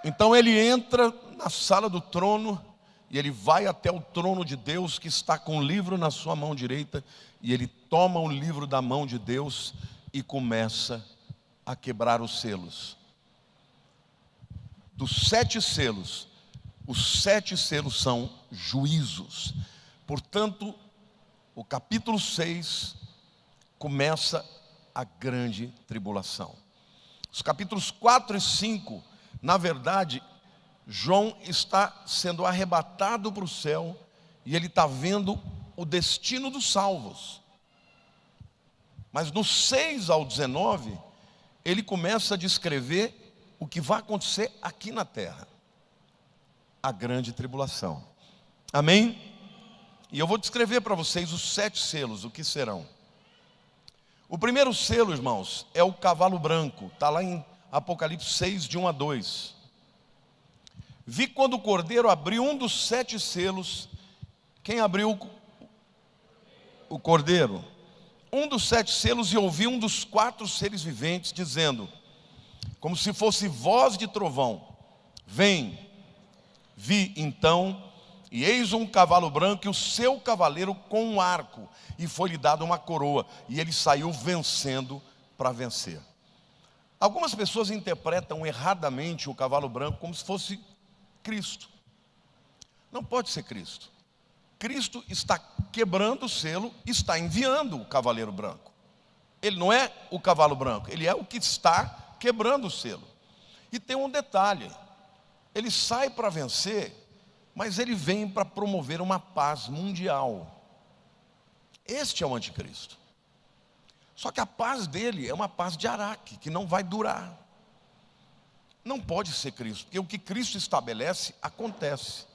Então ele entra na sala do trono, e ele vai até o trono de Deus, que está com o livro na sua mão direita, e ele toma o livro da mão de Deus e começa a quebrar os selos. Dos 7 selos, os 7 selos são juízos. Portanto, o capítulo 6 começa a grande tribulação. Os capítulos 4 e 5, na verdade, João está sendo arrebatado para o céu, e ele está vendo o destino dos salvos. Mas no 6 ao 19, ele começa a descrever o que vai acontecer aqui na terra, a grande tribulação. Amém? E eu vou descrever para vocês os 7 selos, o que serão. O primeiro selo, irmãos, é o cavalo branco. Está lá em Apocalipse 6, de 1 a 2. Vi quando o cordeiro abriu um dos 7 selos. Quem abriu? O cordeiro. Um dos 7 selos, e ouvi um dos 4 seres viventes dizendo, como se fosse voz de trovão: vem. Vi então, e eis um cavalo branco, e o seu cavaleiro com um arco, e foi-lhe dado uma coroa, e ele saiu vencendo para vencer. Algumas pessoas interpretam erradamente o cavalo branco como se fosse Cristo. Não pode ser Cristo. Cristo está quebrando o selo, está enviando o cavaleiro branco. Ele não é o cavalo branco, ele é o que está quebrando o selo. E tem um detalhe: ele sai para vencer, mas ele vem para promover uma paz mundial. Este é o anticristo. Só que a paz dele é uma paz de Araque, que não vai durar. Não pode ser Cristo, porque o que Cristo estabelece, acontece.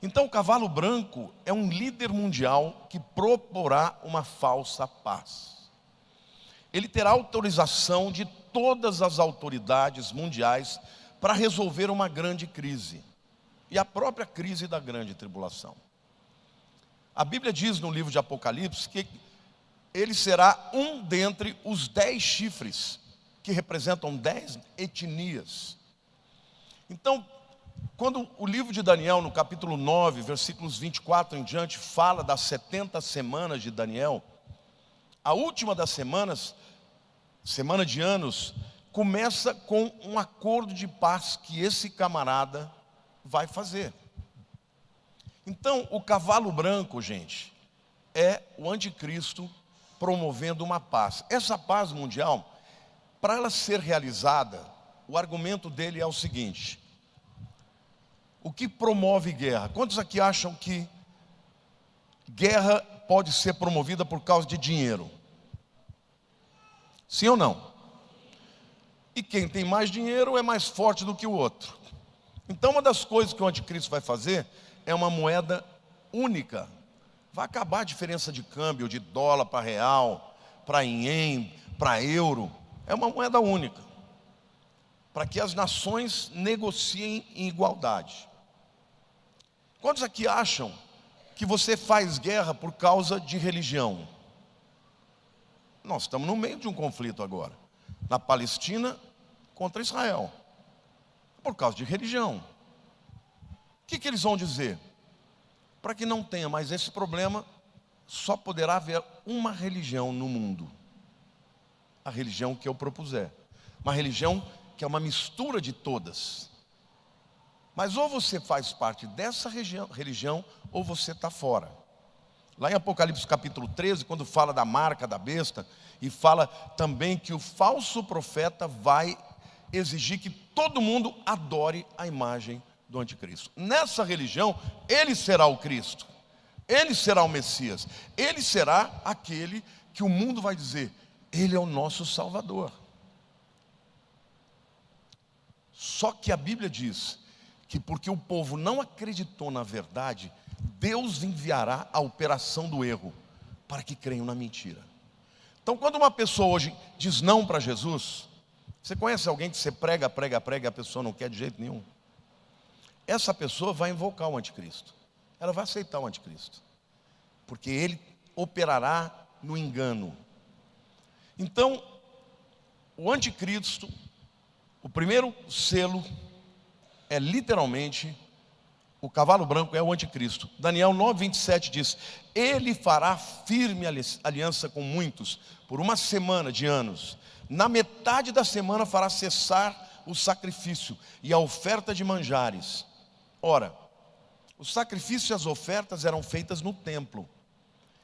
Então o cavalo branco é um líder mundial que proporá uma falsa paz. Ele terá autorização de todas as autoridades mundiais para resolver uma grande crise, e a própria crise da grande tribulação. A Bíblia diz no livro de Apocalipse que ele será um dentre os 10 chifres, que representam 10 etnias. Então, Quando o livro de Daniel, no capítulo 9, versículos 24 em diante, fala das 70 semanas de Daniel, a última das semanas, semana de anos, começa com um acordo de paz que esse camarada vai fazer. Então, o cavalo branco, gente, é o anticristo promovendo uma paz. Essa paz mundial, para ela ser realizada, o argumento dele é o seguinte: o que promove guerra? Quantos aqui acham que guerra pode ser promovida por causa de dinheiro? Sim ou não? E quem tem mais dinheiro é mais forte do que o outro. Então, uma das coisas que o anticristo vai fazer é uma moeda única. Vai acabar a diferença de câmbio de dólar para real, para ien, para euro. É uma moeda única, para que as nações negociem em igualdade. Quantos aqui acham que você faz guerra por causa de religião? Nós estamos no meio de um conflito agora, na Palestina contra Israel, por causa de religião. O que eles vão dizer? Para que não tenha mais esse problema, só poderá haver uma religião no mundo. A religião que eu propuser. Uma religião que é uma mistura de todas. Mas ou você faz parte dessa religião, ou você está fora. Lá em Apocalipse capítulo 13, quando fala da marca da besta, e fala também que o falso profeta vai exigir que todo mundo adore a imagem do anticristo. Nessa religião, ele será o Cristo, ele será o Messias, ele será aquele que o mundo vai dizer: ele é o nosso Salvador. Só que a Bíblia diz que porque o povo não acreditou na verdade, Deus enviará a operação do erro para que creiam na mentira. Então, quando uma pessoa hoje diz não para Jesus, você conhece alguém que você prega e a pessoa não quer de jeito nenhum? Essa pessoa vai invocar o anticristo. Ela vai aceitar o anticristo, porque ele operará no engano. Então, o anticristo, o primeiro selo é literalmente, o cavalo branco é o anticristo. Daniel 9:27 diz: ele fará firme aliança com muitos por uma semana de anos. Na metade da semana fará cessar o sacrifício e a oferta de manjares. Ora, os sacrifícios e as ofertas eram feitas no templo.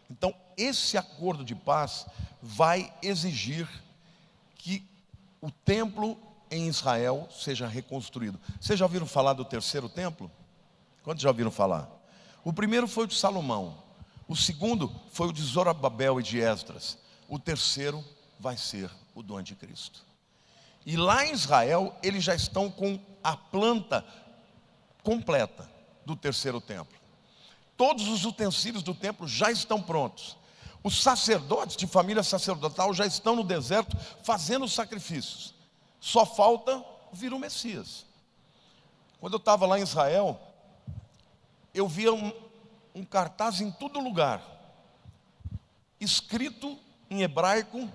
Então, esse acordo de paz vai exigir que o templo em Israel seja reconstruído. Vocês já ouviram falar do terceiro templo? Quantos já ouviram falar? O primeiro foi o de Salomão. O segundo foi o de Zorobabel e de Esdras. O terceiro vai ser o do anticristo. E lá em Israel, eles já estão com a planta completa do terceiro templo. Todos os utensílios do templo já estão prontos. Os sacerdotes de família sacerdotal já estão no deserto fazendo os sacrifícios. Só falta vir o Messias. Quando eu estava lá em Israel, eu via um cartaz em todo lugar, escrito em hebraico: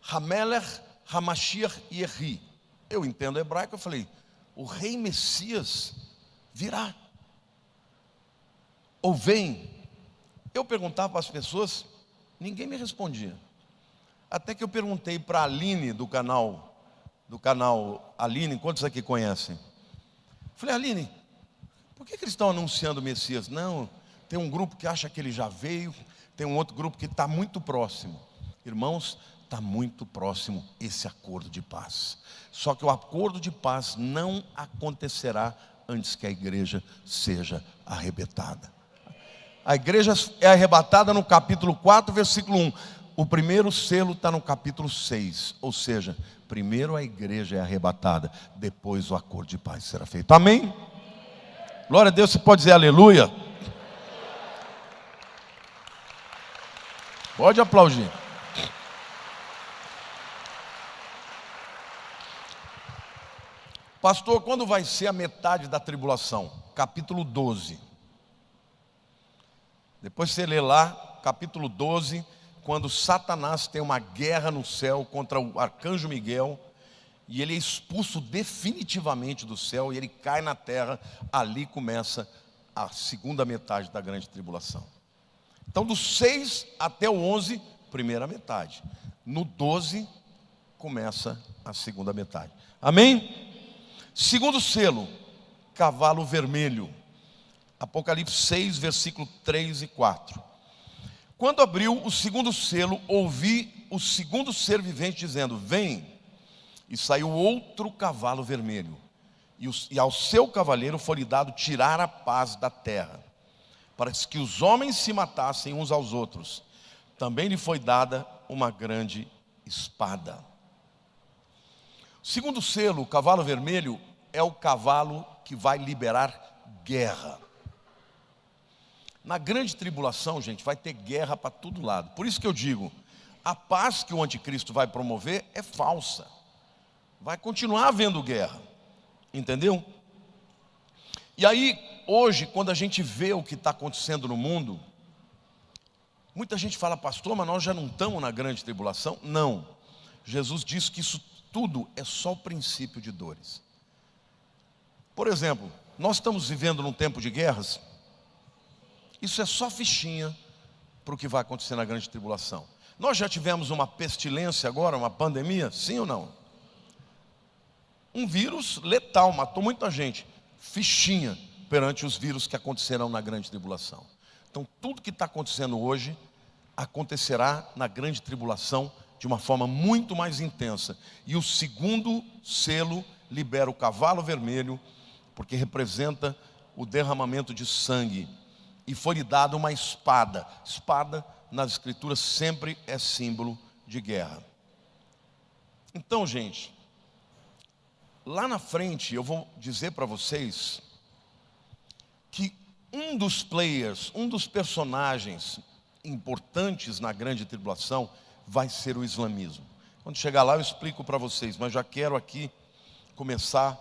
Hamelech Hamashiach Yehi. Eu entendo hebraico, eu falei: o rei Messias virá, ou vem. Eu perguntava para as pessoas, ninguém me respondia. Até que eu perguntei para a Aline do canal Aline, quantos aqui conhecem? Falei: Aline, por que eles estão anunciando o Messias? Não, tem um grupo que acha que ele já veio, tem um outro grupo que está muito próximo. Irmãos, está muito próximo esse acordo de paz. Só que o acordo de paz não acontecerá antes que a igreja seja arrebatada. A igreja é arrebatada no capítulo 4, versículo 1. O primeiro selo está no capítulo 6. Ou seja, primeiro a igreja é arrebatada, depois o acordo de paz será feito. Amém? Glória a Deus, você pode dizer aleluia? Pode aplaudir. Pastor, quando vai ser a metade da tribulação? Capítulo 12. Depois você lê lá, capítulo 12, quando Satanás tem uma guerra no céu contra o arcanjo Miguel, e ele é expulso definitivamente do céu, e ele cai na terra. Ali começa a segunda metade da grande tribulação. Então, do 6 até o 11, primeira metade. No 12, começa a segunda metade. Amém? Segundo selo, cavalo vermelho. Apocalipse 6, versículo 3 e 4. Quando abriu o segundo selo, ouvi o segundo ser vivente dizendo: vem. E saiu outro cavalo vermelho, e ao seu cavaleiro foi-lhe dado tirar a paz da terra, para que os homens se matassem uns aos outros. Também lhe foi dada uma grande espada. O segundo selo, o cavalo vermelho, é o cavalo que vai liberar guerra. Na grande tribulação, gente, vai ter guerra para todo lado. Por isso que eu digo, a paz que o anticristo vai promover é falsa. Vai continuar havendo guerra, entendeu? E aí, hoje, quando a gente vê o que está acontecendo no mundo, muita gente fala: pastor, mas nós já não estamos na grande tribulação. Não, Jesus disse que isso tudo é só o princípio de dores. Por exemplo, nós estamos vivendo num tempo de guerras. Isso é só fichinha para o que vai acontecer na grande tribulação. Nós já tivemos uma pestilência agora, uma pandemia, sim ou não? Um vírus letal, matou muita gente. Fichinha perante os vírus que acontecerão na grande tribulação. Então, tudo que está acontecendo hoje acontecerá na grande tribulação de uma forma muito mais intensa. E o segundo selo libera o cavalo vermelho, porque representa o derramamento de sangue. E foi-lhe dada uma espada. Espada, nas escrituras, sempre é símbolo de guerra. Então, gente, lá na frente eu vou dizer para vocês que um dos players, um dos personagens importantes na grande tribulação vai ser o islamismo. Quando chegar lá eu explico para vocês, mas já quero aqui começar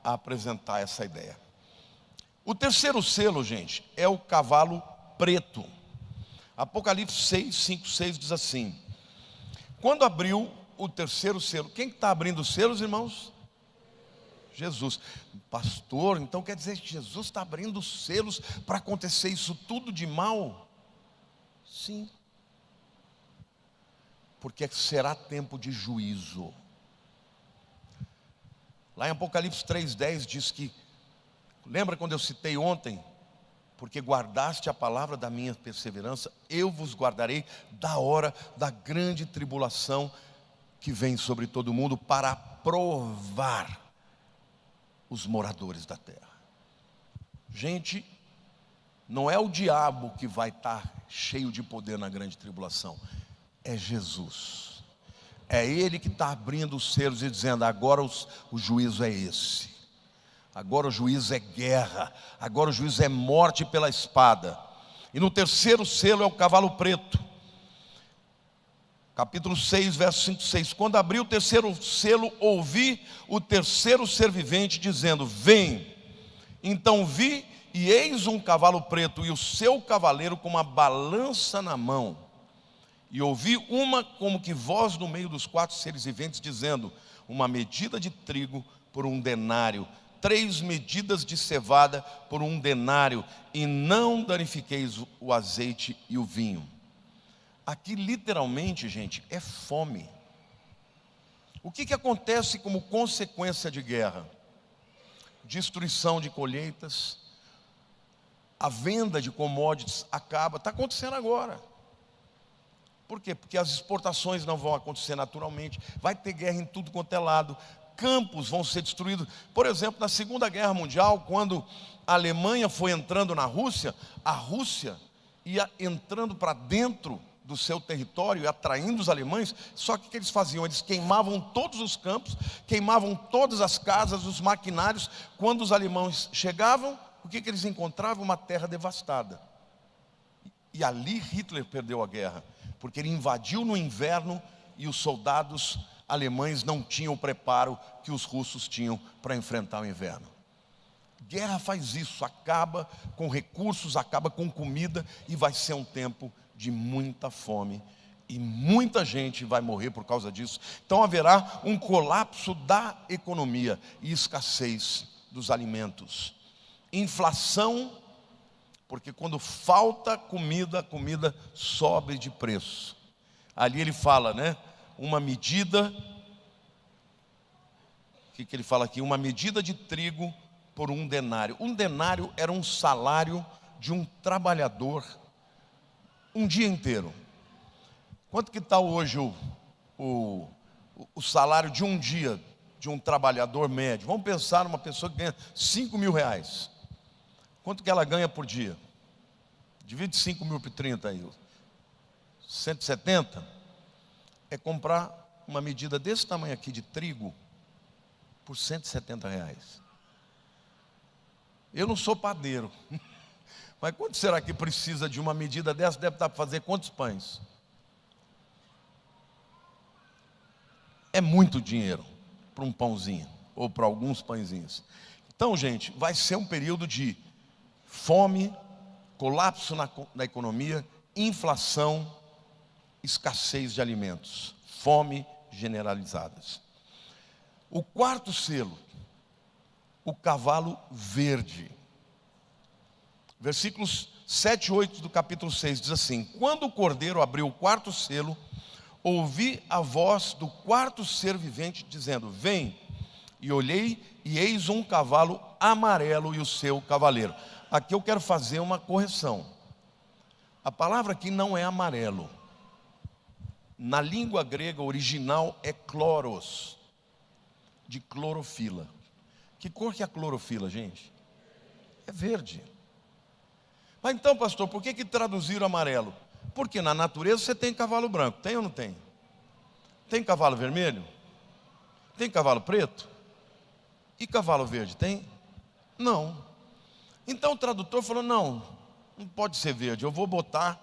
a apresentar essa ideia. O terceiro selo, gente, é o cavalo preto. Apocalipse 6, 5, 6 diz assim: quando abriu o terceiro selo, quem está abrindo os selos, irmãos? Jesus. Pastor, então quer dizer que Jesus está abrindo os selos para acontecer isso tudo de mal? Sim. Porque será tempo de juízo. Lá em Apocalipse 3,10 diz que, lembra quando eu citei ontem? Porque guardaste a palavra da minha perseverança, eu vos guardarei da hora da grande tribulação que vem sobre todo mundo, para provar os moradores da terra. Gente, não é o diabo que vai estar cheio de poder na grande tribulação, é Jesus. É Ele que está abrindo os selos e dizendo: agora o juízo é esse. Agora o juízo é guerra. Agora o juízo é morte pela espada. E no terceiro selo é o cavalo preto. Capítulo 6, verso 5, 6. Quando abriu o terceiro selo, ouvi o terceiro ser vivente dizendo: vem. Então vi, e eis um cavalo preto, e o seu cavaleiro com uma balança na mão. E ouvi uma como que voz no meio dos quatro seres viventes dizendo: uma medida de trigo por 1 denário, 3 medidas de cevada por 1 denário, e não danifiqueis o azeite e o vinho. Aqui literalmente, gente, é fome. O que acontece como consequência de guerra? Destruição de colheitas, a venda de commodities acaba, está acontecendo agora. Por quê? Porque as exportações não vão acontecer naturalmente, vai ter guerra em tudo quanto é lado, campos vão ser destruídos. Por exemplo, na Segunda Guerra Mundial, quando a Alemanha foi entrando na Rússia, a Rússia ia entrando para dentro do seu território e atraindo os alemães. Só que o que eles faziam? Eles queimavam todos os campos, queimavam todas as casas, os maquinários. Quando os alemães chegavam, o que eles encontravam? Uma terra devastada. E ali Hitler perdeu a guerra, porque ele invadiu no inverno e os soldados alemães não tinham o preparo que os russos tinham para enfrentar o inverno. Guerra faz isso, acaba com recursos, acaba com comida, e vai ser um tempo de muita fome E muita gente vai morrer por causa disso. Então haverá um colapso da economia e escassez dos alimentos. Inflação, porque quando falta comida, a comida sobe de preço. Ali ele fala, né? Uma medida, o que ele fala aqui? Uma medida de trigo por um denário. Um denário era um salário de um trabalhador um dia inteiro. Quanto que está hoje o salário de um dia de um trabalhador médio? Vamos pensar numa pessoa que ganha 5 mil reais. Quanto que ela ganha por dia? Divide 5 mil por 30 aí. 170. É comprar uma medida desse tamanho aqui de trigo por 170 reais. Eu não sou padeiro. Mas quanto será que precisa de uma medida dessa? Deve estar para fazer quantos pães? É muito dinheiro para um pãozinho, ou para alguns pãezinhos. Então, gente, vai ser um período de fome, colapso na economia, inflação, escassez de alimentos, fome generalizadas. O quarto selo, o cavalo verde. Versículos 7 e 8 do capítulo 6 diz assim: quando o cordeiro abriu o quarto selo, ouvi a voz do quarto ser vivente dizendo: vem. E olhei, e eis um cavalo amarelo e o seu cavaleiro. Aqui eu quero fazer uma correção. A palavra aqui não é amarelo. Na língua grega original é chloros, de clorofila. Que cor que é a clorofila, gente? É verde. Mas então, pastor, por que traduziram amarelo? Porque na natureza você tem cavalo branco, tem ou não tem? Tem cavalo vermelho? Tem cavalo preto? E cavalo verde, tem? Não. Então o tradutor falou, não pode ser verde, eu vou botar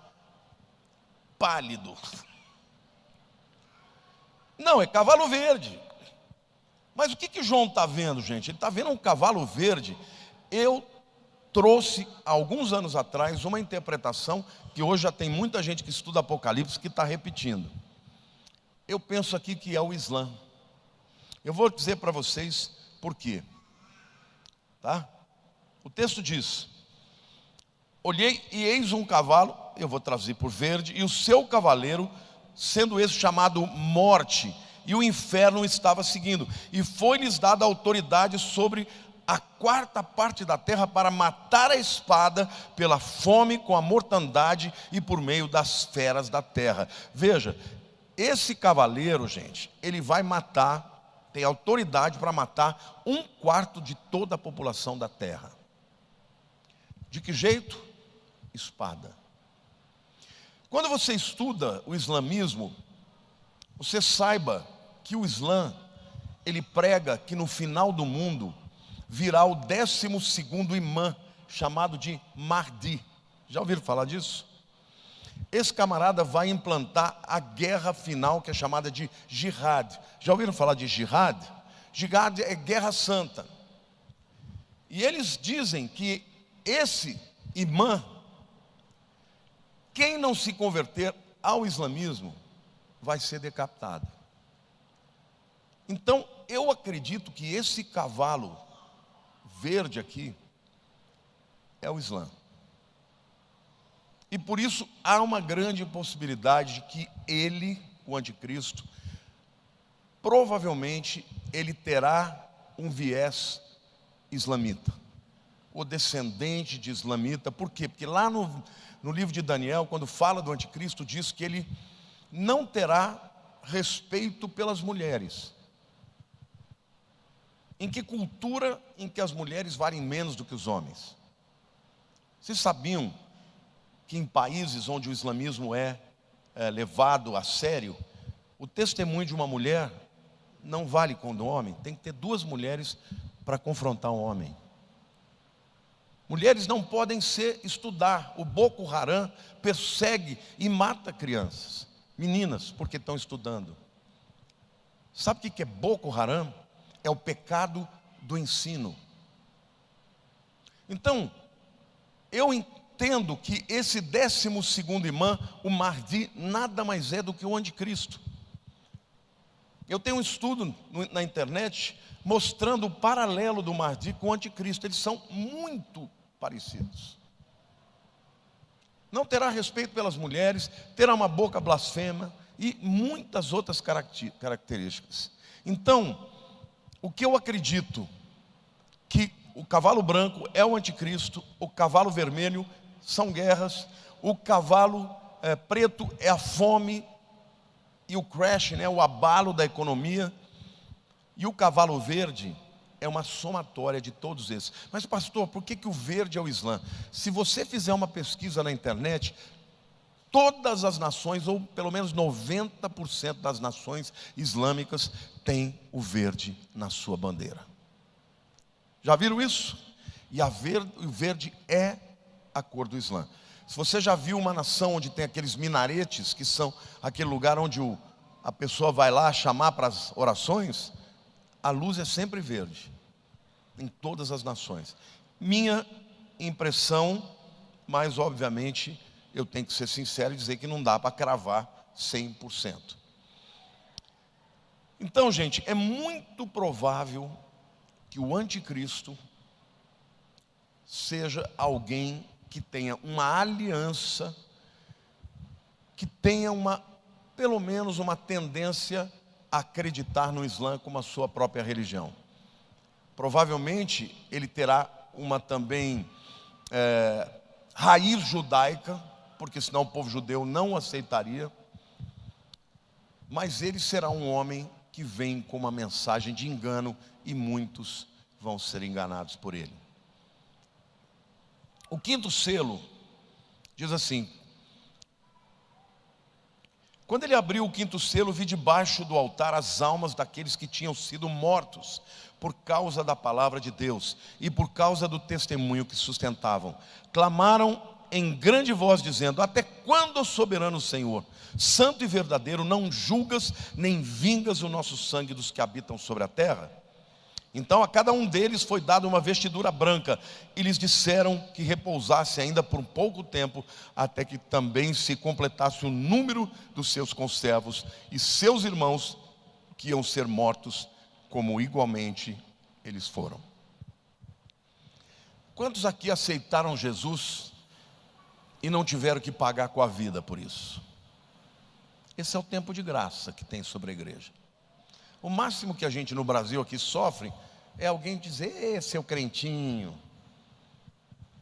pálido. Não, é cavalo verde. Mas o que João está vendo, gente? Ele está vendo um cavalo verde. Eu trouxe, alguns anos atrás, uma interpretação que hoje já tem muita gente que estuda Apocalipse que está repetindo. Eu penso aqui que é o Islã. Eu vou dizer para vocês por quê. Tá? O texto diz: olhei e eis um cavalo, eu vou traduzir por verde, e o seu cavaleiro, sendo esse chamado Morte, e o inferno estava seguindo, e foi-lhes dada autoridade sobre a quarta parte da terra para matar a espada, pela fome, com a mortandade e por meio das feras da terra. Veja, esse cavaleiro, gente, ele vai matar, tem autoridade para matar 1/4 de toda a população da terra. De que jeito? Espada. Quando você estuda o islamismo, você saiba que o Islã, ele prega que no final do mundo virá o 12º imã, chamado de Mahdi. Já ouviram falar disso? Esse camarada vai implantar a guerra final, que é chamada de jihad. Já ouviram falar de jihad? Jihad é guerra santa. E eles dizem que esse imã, quem não se converter ao islamismo, vai ser decapitado. Então, eu acredito que esse cavalo verde aqui é o Islã. E por isso há uma grande possibilidade de que ele, o anticristo, provavelmente ele terá um viés islamita, o descendente de islamita. Por quê? Porque lá no livro de Daniel, quando fala do anticristo, diz que ele não terá respeito pelas mulheres. Em que cultura em que as mulheres valem menos do que os homens? Vocês sabiam que em países onde o islamismo é levado a sério, o testemunho de uma mulher não vale com o do homem? Tem que ter 2 mulheres para confrontar um homem. Mulheres não podem estudar. O Boko Haram persegue e mata crianças, meninas, porque estão estudando. Sabe o que é Boko Haram? É o pecado do ensino. Então, eu entendo que esse 12º imã, o Mahdi, nada mais é do que o anticristo. Eu tenho um estudo na internet mostrando o paralelo do Mahdi com o anticristo. Eles são muito parecidos. Não terá respeito pelas mulheres, terá uma boca blasfema e muitas outras características. Então, o que eu acredito que o cavalo branco é o anticristo, o cavalo vermelho são guerras, o cavalo preto é a fome e o crash, o abalo da economia, e o cavalo verde é uma somatória de todos esses. Mas pastor, por que o verde é o Islã? Se você fizer uma pesquisa na internet, todas as nações, ou pelo menos 90% das nações islâmicas, têm o verde na sua bandeira. Já viram isso? E o verde é a cor do Islã. Se você já viu uma nação onde tem aqueles minaretes, que são aquele lugar onde a pessoa vai lá chamar para as orações, a luz é sempre verde, em todas as nações. Minha impressão, mas obviamente eu tenho que ser sincero e dizer que não dá para cravar 100%. Então, gente, é muito provável que o anticristo seja alguém que tenha uma aliança, que tenha pelo menos uma tendência a acreditar no Islã como a sua própria religião. Provavelmente ele terá uma também raiz judaica, porque senão o povo judeu não o aceitaria. Mas ele será um homem que vem com uma mensagem de engano e muitos vão ser enganados por ele. O 5º selo diz assim: quando ele abriu o 5º selo, vi debaixo do altar as almas daqueles que tinham sido mortos por causa da palavra de Deus e por causa do testemunho que sustentavam. Clamaram em grande voz dizendo: até quando, soberano Senhor, santo e verdadeiro, não julgas nem vingas o nosso sangue dos que habitam sobre a terra? Então a cada um deles foi dada uma vestidura branca, e lhes disseram que repousasse ainda por um pouco tempo, até que também se completasse o número dos seus conservos e seus irmãos, que iam ser mortos, como igualmente eles foram. Quantos aqui aceitaram Jesus e não tiveram que pagar com a vida por isso? Esse é o tempo de graça que tem sobre a igreja. O máximo que a gente no Brasil aqui sofre é alguém dizer: seu crentinho,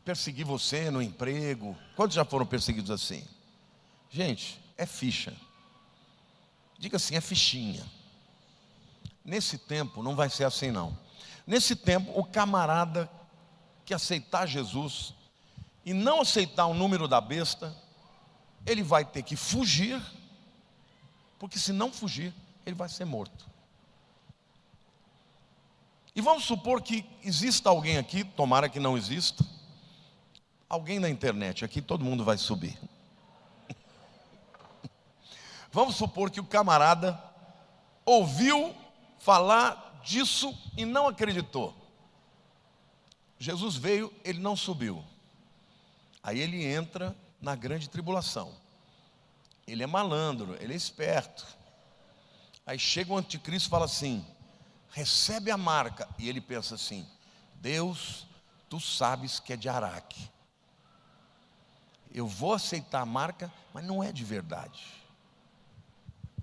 persegui você no emprego. Quantos já foram perseguidos assim? Gente, é ficha. Diga assim, é fichinha. Nesse tempo não vai ser assim não. Nesse tempo, o camarada que aceitar Jesus e não aceitar o número da besta, ele vai ter que fugir, porque se não fugir, ele vai ser morto. E vamos supor que exista alguém aqui, tomara que não exista, alguém na internet, aqui todo mundo vai subir. Vamos supor que o camarada ouviu falar disso e não acreditou. Jesus veio, ele não subiu. Aí ele entra na grande tribulação. Ele é malandro, ele é esperto. Aí chega o anticristo e fala assim: recebe a marca. E ele pensa assim: Deus, tu sabes que é de Araque. Eu vou aceitar a marca, mas não é de verdade.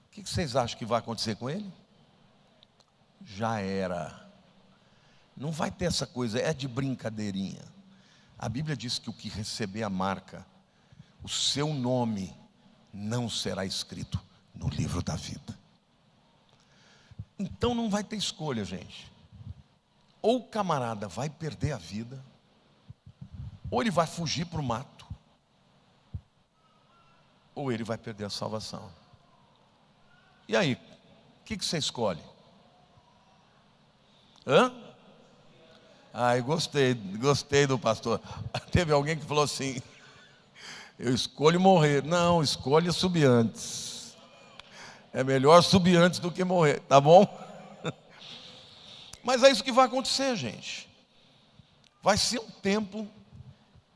O que vocês acham que vai acontecer com ele? Já era. Não vai ter essa coisa, é de brincadeirinha. A Bíblia diz que o que receber a marca, o seu nome não será escrito no livro da vida. Então não vai ter escolha, gente. Ou o camarada vai perder a vida, ou ele vai fugir para o mato, ou ele vai perder a salvação. E aí, o que você escolhe? Ai, gostei do pastor. Teve alguém que falou assim: eu escolho morrer. Não, escolha subir antes. É melhor subir antes do que morrer, tá bom? Mas é isso que vai acontecer, gente. Vai ser um tempo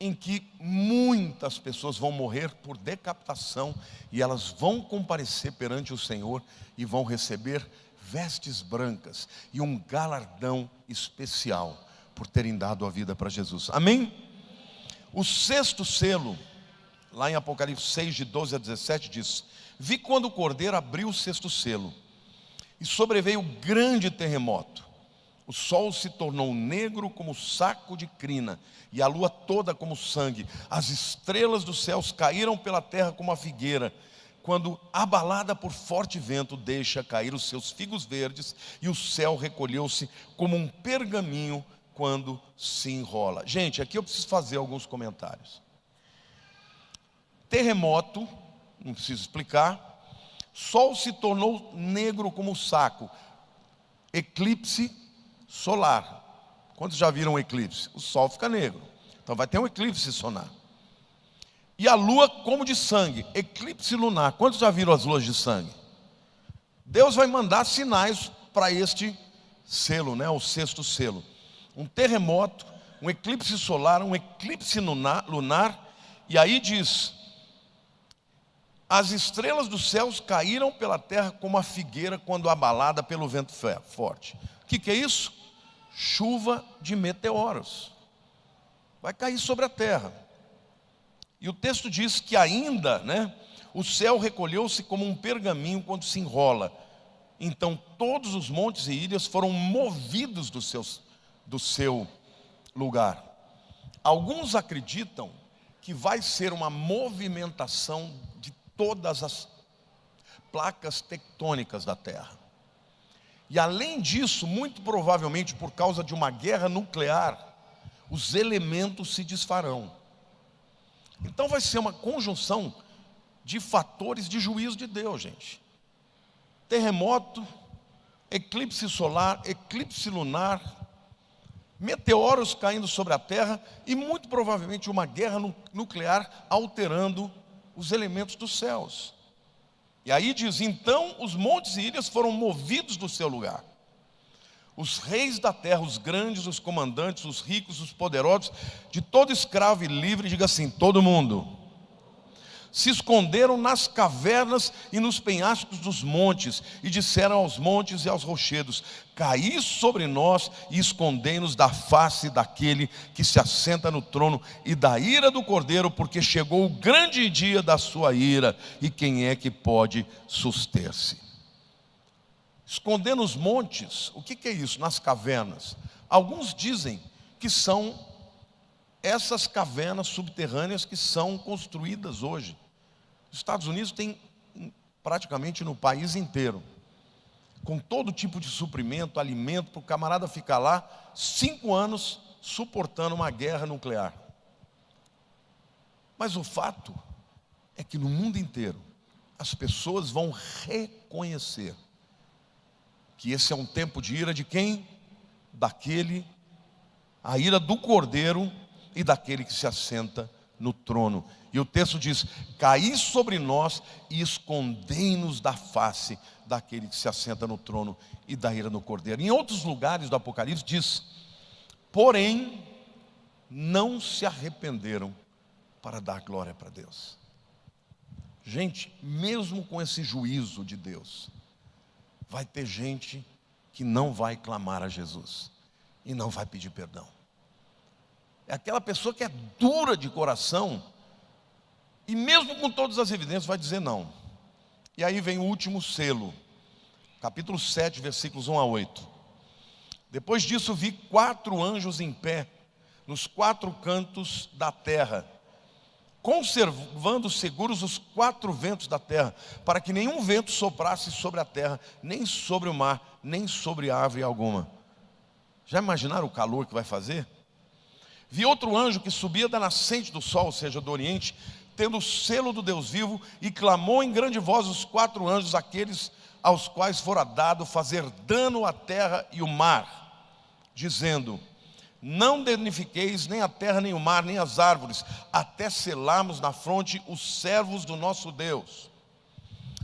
em que muitas pessoas vão morrer por decapitação e elas vão comparecer perante o Senhor e vão receber vestes brancas e um galardão especial por terem dado a vida para Jesus. Amém? O sexto selo, lá em Apocalipse 6, de 12 a 17, diz: vi quando o Cordeiro abriu o sexto selo, e sobreveio grande terremoto. O sol se tornou negro como saco de crina, e a lua toda como sangue. As estrelas dos céus caíram pela terra como a figueira, quando, abalada por forte vento, deixa cair os seus figos verdes, e o céu recolheu-se como um pergaminho quando se enrola. Gente, aqui eu preciso fazer alguns comentários. Terremoto, não preciso explicar. Sol se tornou negro como saco. Eclipse solar. Quantos já viram um eclipse? O sol fica negro. Então vai ter um eclipse solar. E a lua como de sangue. Eclipse lunar. Quantos já viram as luas de sangue? Deus vai mandar sinais para este selo, né? O sexto selo. Um terremoto, um eclipse solar, um eclipse lunar. E aí diz: as estrelas dos céus caíram pela terra como a figueira quando abalada pelo vento forte. O que é isso? Chuva de meteoros. Vai cair sobre a terra. E o texto diz que ainda, né, o céu recolheu-se como um pergaminho quando se enrola. Então todos os montes e ilhas foram movidos do seu lugar. Alguns acreditam que vai ser uma movimentação de todas as placas tectônicas da Terra. E além disso, muito provavelmente por causa de uma guerra nuclear, os elementos se desfarão. Então vai ser uma conjunção de fatores de juízo de Deus, gente. Terremoto, eclipse solar, eclipse lunar, meteoros caindo sobre a terra e muito provavelmente uma guerra nuclear alterando os elementos dos céus. E aí diz: então os montes e ilhas foram movidos do seu lugar. Os reis da terra, os grandes, os comandantes, os ricos, os poderosos, de todo escravo e livre, diga assim, todo mundo, se esconderam nas cavernas e nos penhascos dos montes, e disseram aos montes e aos rochedos: caí sobre nós e escondei-nos da face daquele que se assenta no trono e da ira do Cordeiro, porque chegou o grande dia da sua ira, e quem é que pode suster-se? Esconder nos montes, o que é isso? Nas cavernas. Alguns dizem que são essas cavernas subterrâneas que são construídas hoje. Os Estados Unidos tem praticamente no país inteiro, com todo tipo de suprimento, alimento, para o camarada ficar lá 5 anos suportando uma guerra nuclear. Mas o fato é que no mundo inteiro as pessoas vão reconhecer que esse é um tempo de ira de quem? A ira do Cordeiro e daquele que se assenta no trono. E o texto diz: caí sobre nós e escondei-nos da face daquele que se assenta no trono e da ira do Cordeiro. Em outros lugares do Apocalipse diz: porém não se arrependeram para dar glória para Deus. Gente, mesmo com esse juízo de Deus, vai ter gente que não vai clamar a Jesus e não vai pedir perdão. É aquela pessoa que é dura de coração e mesmo com todas as evidências vai dizer não. E aí vem o último selo, capítulo 7, versículos 1 a 8. Depois disso vi 4 anjos em pé nos 4 cantos da terra, conservando seguros os 4 ventos da terra, para que nenhum vento soprasse sobre a terra, nem sobre o mar, nem sobre árvore alguma. Já imaginaram o calor que vai fazer? Vi outro anjo que subia da nascente do sol, ou seja, do oriente, tendo o selo do Deus vivo, e clamou em grande voz os 4 anjos, aqueles aos quais fora dado fazer dano à terra e o mar, dizendo: não danifiqueis nem a terra, nem o mar, nem as árvores, até selarmos na fronte os servos do nosso Deus.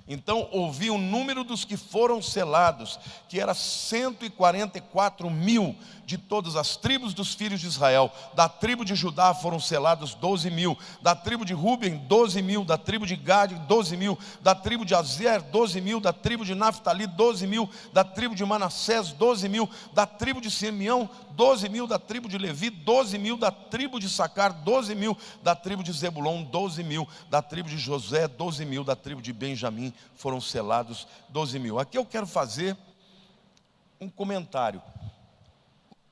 Então ouvi o número dos que foram selados, que era 144.000 de todas as tribos dos filhos de Israel. Da tribo de Judá foram selados 12.000, da tribo de Ruben 12.000, da tribo de Gade 12.000, da tribo de Azer 12.000, da tribo de Naftali 12.000, da tribo de Manassés 12.000, da tribo de Simeão 12.000, da tribo de Levi 12.000, da tribo de Sacar 12.000, da tribo de Zebulon 12.000, da tribo de José 12.000, da tribo de Benjamim foram selados 12.000. Aqui eu quero fazer um comentário.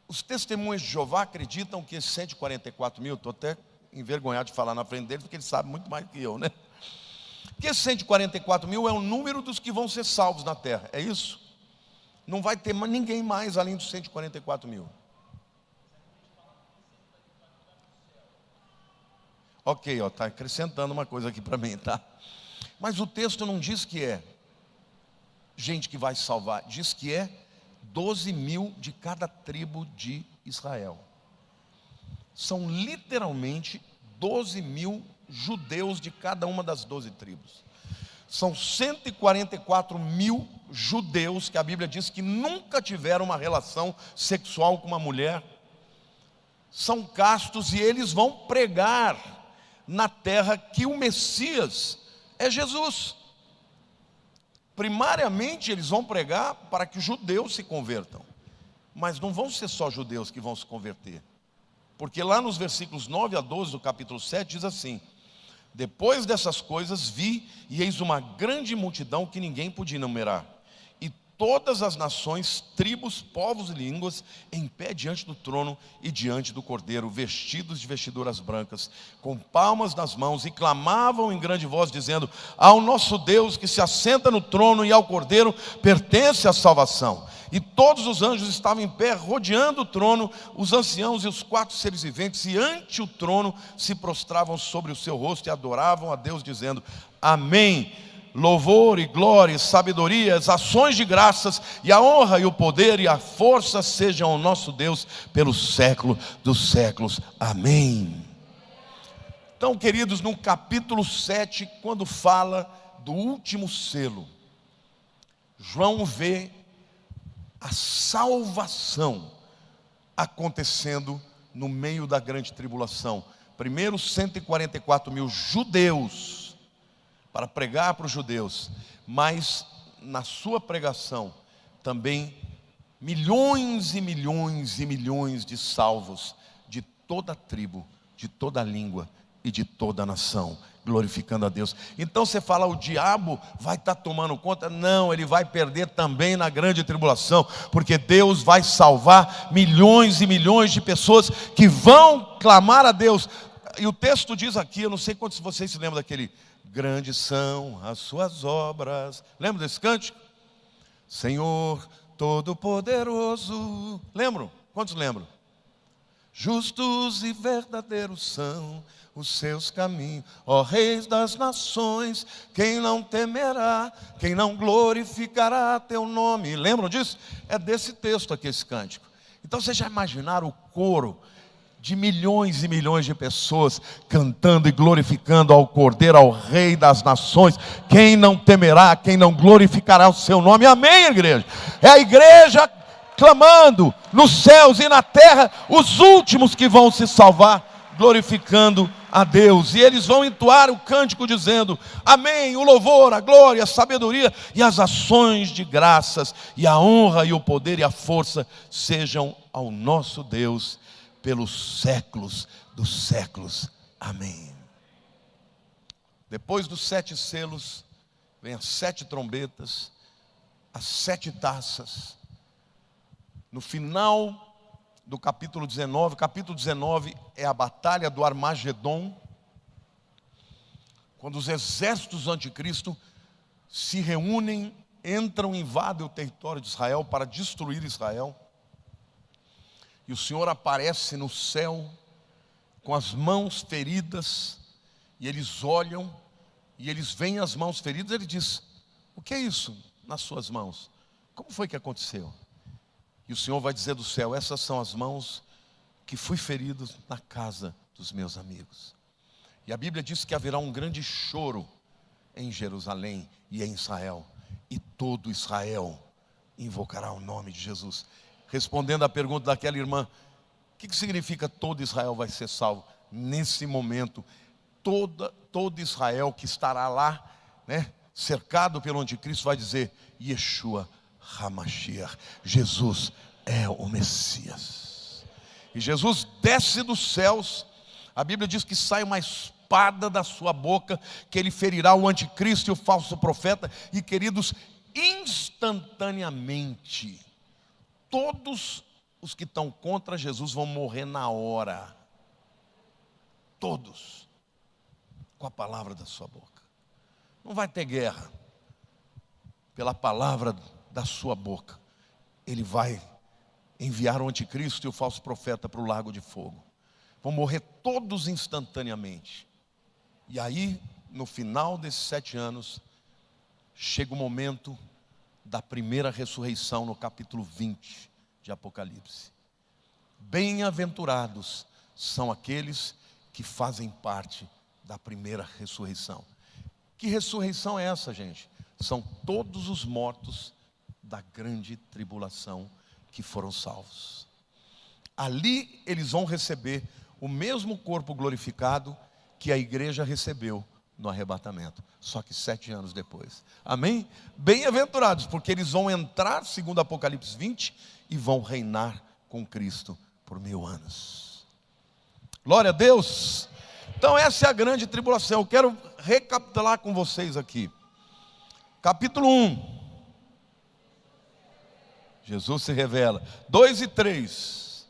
Os testemunhos de Jeová acreditam que esses 144.000, estou até envergonhado de falar na frente deles, porque eles sabem muito mais que eu, né? Que esses 144.000 é o número dos que vão ser salvos na terra, é isso? Não vai ter ninguém mais além dos 144.000. Ok, está acrescentando uma coisa aqui para mim, tá? Mas o texto não diz que é gente que vai salvar, diz que é 12.000 de cada tribo de Israel. São literalmente 12.000 judeus de cada uma das 12 tribos. São 144.000 judeus que a Bíblia diz que nunca tiveram uma relação sexual com uma mulher. São castos e eles vão pregar na terra que o Messias é Jesus. Primariamente eles vão pregar para que os judeus se convertam, mas não vão ser só judeus que vão se converter, porque lá nos versículos 9 a 12 do capítulo 7 diz assim: depois dessas coisas vi, e eis uma grande multidão que ninguém podia enumerar, e todas as nações, tribos, povos e línguas, em pé diante do trono e diante do Cordeiro, vestidos de vestiduras brancas, com palmas nas mãos, e clamavam em grande voz, dizendo: ao nosso Deus que se assenta no trono e ao Cordeiro pertence a salvação. E todos os anjos estavam em pé, rodeando o trono, os anciãos e os 4 seres viventes, e ante o trono se prostravam sobre o seu rosto e adoravam a Deus, dizendo: amém. Louvor e glória e sabedoria, as ações de graças e a honra e o poder e a força sejam ao nosso Deus pelo século dos séculos. Amém. Então, queridos, no capítulo 7, quando fala do último selo, João vê a salvação acontecendo no meio da grande tribulação. Primeiro 144.000 judeus para pregar para os judeus, mas na sua pregação também milhões e milhões e milhões de salvos de toda a tribo, de toda a língua e de toda a nação, glorificando a Deus. Então você fala, o diabo vai estar tomando conta? Não, ele vai perder também na grande tribulação, porque Deus vai salvar milhões e milhões de pessoas que vão clamar a Deus. E o texto diz aqui, eu não sei quantos de vocês se lembram daquele: grandes são as suas obras. Lembra desse cântico? Senhor Todo-Poderoso. Lembram? Quantos lembram? Justos e verdadeiros são os seus caminhos, ó Reis das nações. Quem não temerá, quem não glorificará teu nome. Lembram disso? É desse texto aqui esse cântico. Então vocês já imaginaram o coro de milhões e milhões de pessoas cantando e glorificando ao Cordeiro, ao Rei das nações? Quem não temerá, quem não glorificará o seu nome? Amém, igreja? É a igreja clamando nos céus e na terra, os últimos que vão se salvar, glorificando a Deus. E eles vão entoar o cântico dizendo: amém, o louvor, a glória, a sabedoria e as ações de graças, e a honra e o poder e a força sejam ao nosso Deus pelos séculos dos séculos. Amém. Depois dos 7 selos, vem as 7 trombetas, as 7 taças. No final do capítulo 19 é a batalha do Armagedon, quando os exércitos do anticristo se reúnem, entram e invadem o território de Israel para destruir Israel. E o Senhor aparece no céu com as mãos feridas, e eles olham, e eles veem as mãos feridas. Ele diz: o que é isso nas suas mãos? Como foi que aconteceu? E o Senhor vai dizer do céu: essas são as mãos que fui ferido na casa dos meus amigos. E a Bíblia diz que haverá um grande choro em Jerusalém e em Israel, e todo Israel invocará o nome de Jesus. Respondendo à pergunta daquela irmã, o que significa todo Israel vai ser salvo? Nesse momento, todo Israel que estará lá, né, cercado pelo anticristo, vai dizer: Yeshua HaMashiach, Jesus é o Messias. E Jesus desce dos céus. A Bíblia diz que sai uma espada da sua boca, que ele ferirá o anticristo e o falso profeta. E, queridos, instantaneamente, todos os que estão contra Jesus vão morrer na hora. Todos. Com a palavra da sua boca. Não vai ter guerra. Pela palavra da sua boca, ele vai enviar o anticristo e o falso profeta para o lago de fogo. Vão morrer todos instantaneamente. E aí, no final desses 7 anos, chega o momento da primeira ressurreição, no capítulo 20 de Apocalipse. Bem-aventurados são aqueles que fazem parte da primeira ressurreição. Que ressurreição é essa, gente? São todos os mortos da grande tribulação que foram salvos. Ali eles vão receber o mesmo corpo glorificado que a igreja recebeu no arrebatamento, só que 7 anos depois. Amém? Bem-aventurados, porque eles vão entrar, segundo Apocalipse 20, e vão reinar com Cristo por 1000 anos. Glória a Deus! Então essa é a grande tribulação. Eu quero recapitular com vocês aqui. Capítulo 1. Jesus se revela. 2 e 3.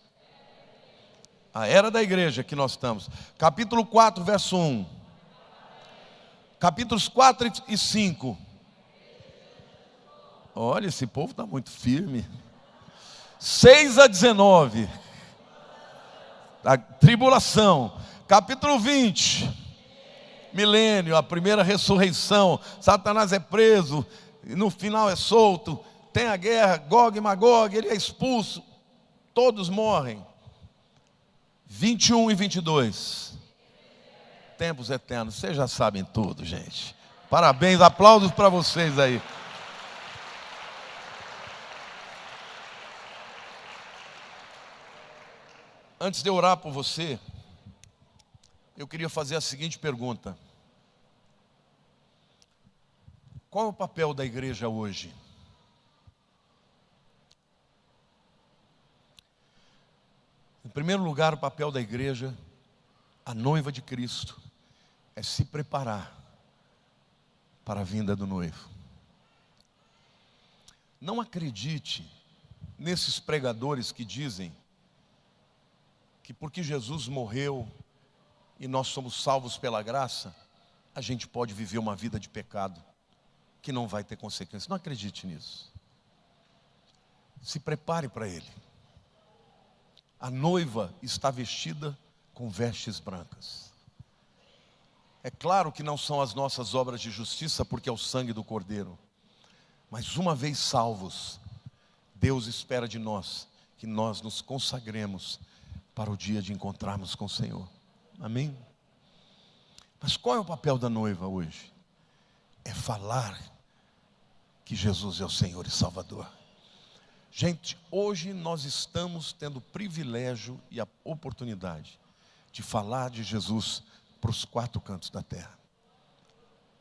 A era da igreja que nós estamos. Capítulo 4, verso 1. Capítulos 4 e 5. Olha, esse povo está muito firme. 6 a 19. A tribulação. Capítulo 20. Milênio, a primeira ressurreição. Satanás é preso, e no final é solto. Tem a guerra, Gog e Magog, ele é expulso. Todos morrem. 21 e 22. Tempos eternos. Vocês já sabem tudo, gente. Parabéns, aplausos para vocês aí. Antes de eu orar por você, eu queria fazer a seguinte pergunta: qual é o papel da igreja hoje? Em primeiro lugar, o papel da igreja, a noiva de Cristo, é se preparar para a vinda do noivo. Não acredite nesses pregadores que dizem que porque Jesus morreu e nós somos salvos pela graça, a gente pode viver uma vida de pecado que não vai ter consequências. Não acredite nisso. Se prepare para Ele. A noiva está vestida com vestes brancas. É claro que não são as nossas obras de justiça, porque é o sangue do Cordeiro. Mas uma vez salvos, Deus espera de nós que nós nos consagremos para o dia de encontrarmos com o Senhor. Amém? Mas qual é o papel da noiva hoje? É falar que Jesus é o Senhor e Salvador. Gente, hoje nós estamos tendo o privilégio e a oportunidade de falar de Jesus para os 4 cantos da terra.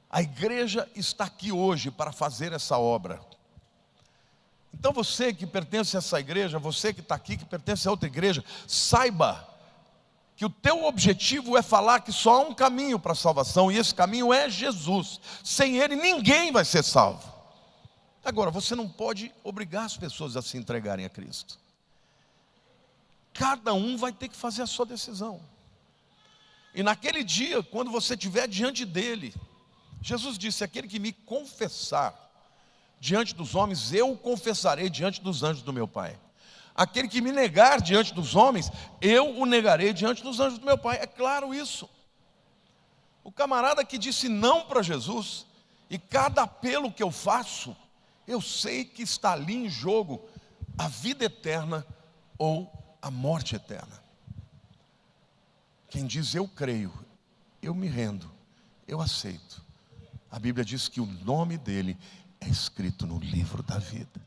A igreja está aqui hoje para fazer essa obra. Então você que pertence a essa igreja, você que está aqui, que pertence a outra igreja, saiba que o teu objetivo é falar que só há um caminho para a salvação, e esse caminho é Jesus. Sem Ele ninguém vai ser salvo. Agora, você não pode obrigar as pessoas a se entregarem a Cristo. Cada um vai ter que fazer a sua decisão. E naquele dia, quando você estiver diante dele, Jesus disse: aquele que me confessar diante dos homens, eu o confessarei diante dos anjos do meu Pai. Aquele que me negar diante dos homens, eu o negarei diante dos anjos do meu Pai. É claro isso. O camarada que disse não para Jesus, e cada apelo que eu faço, eu sei que está ali em jogo a vida eterna ou a morte eterna. Quem diz eu creio, eu me rendo, eu aceito, a Bíblia diz que o nome dele é escrito no livro da vida.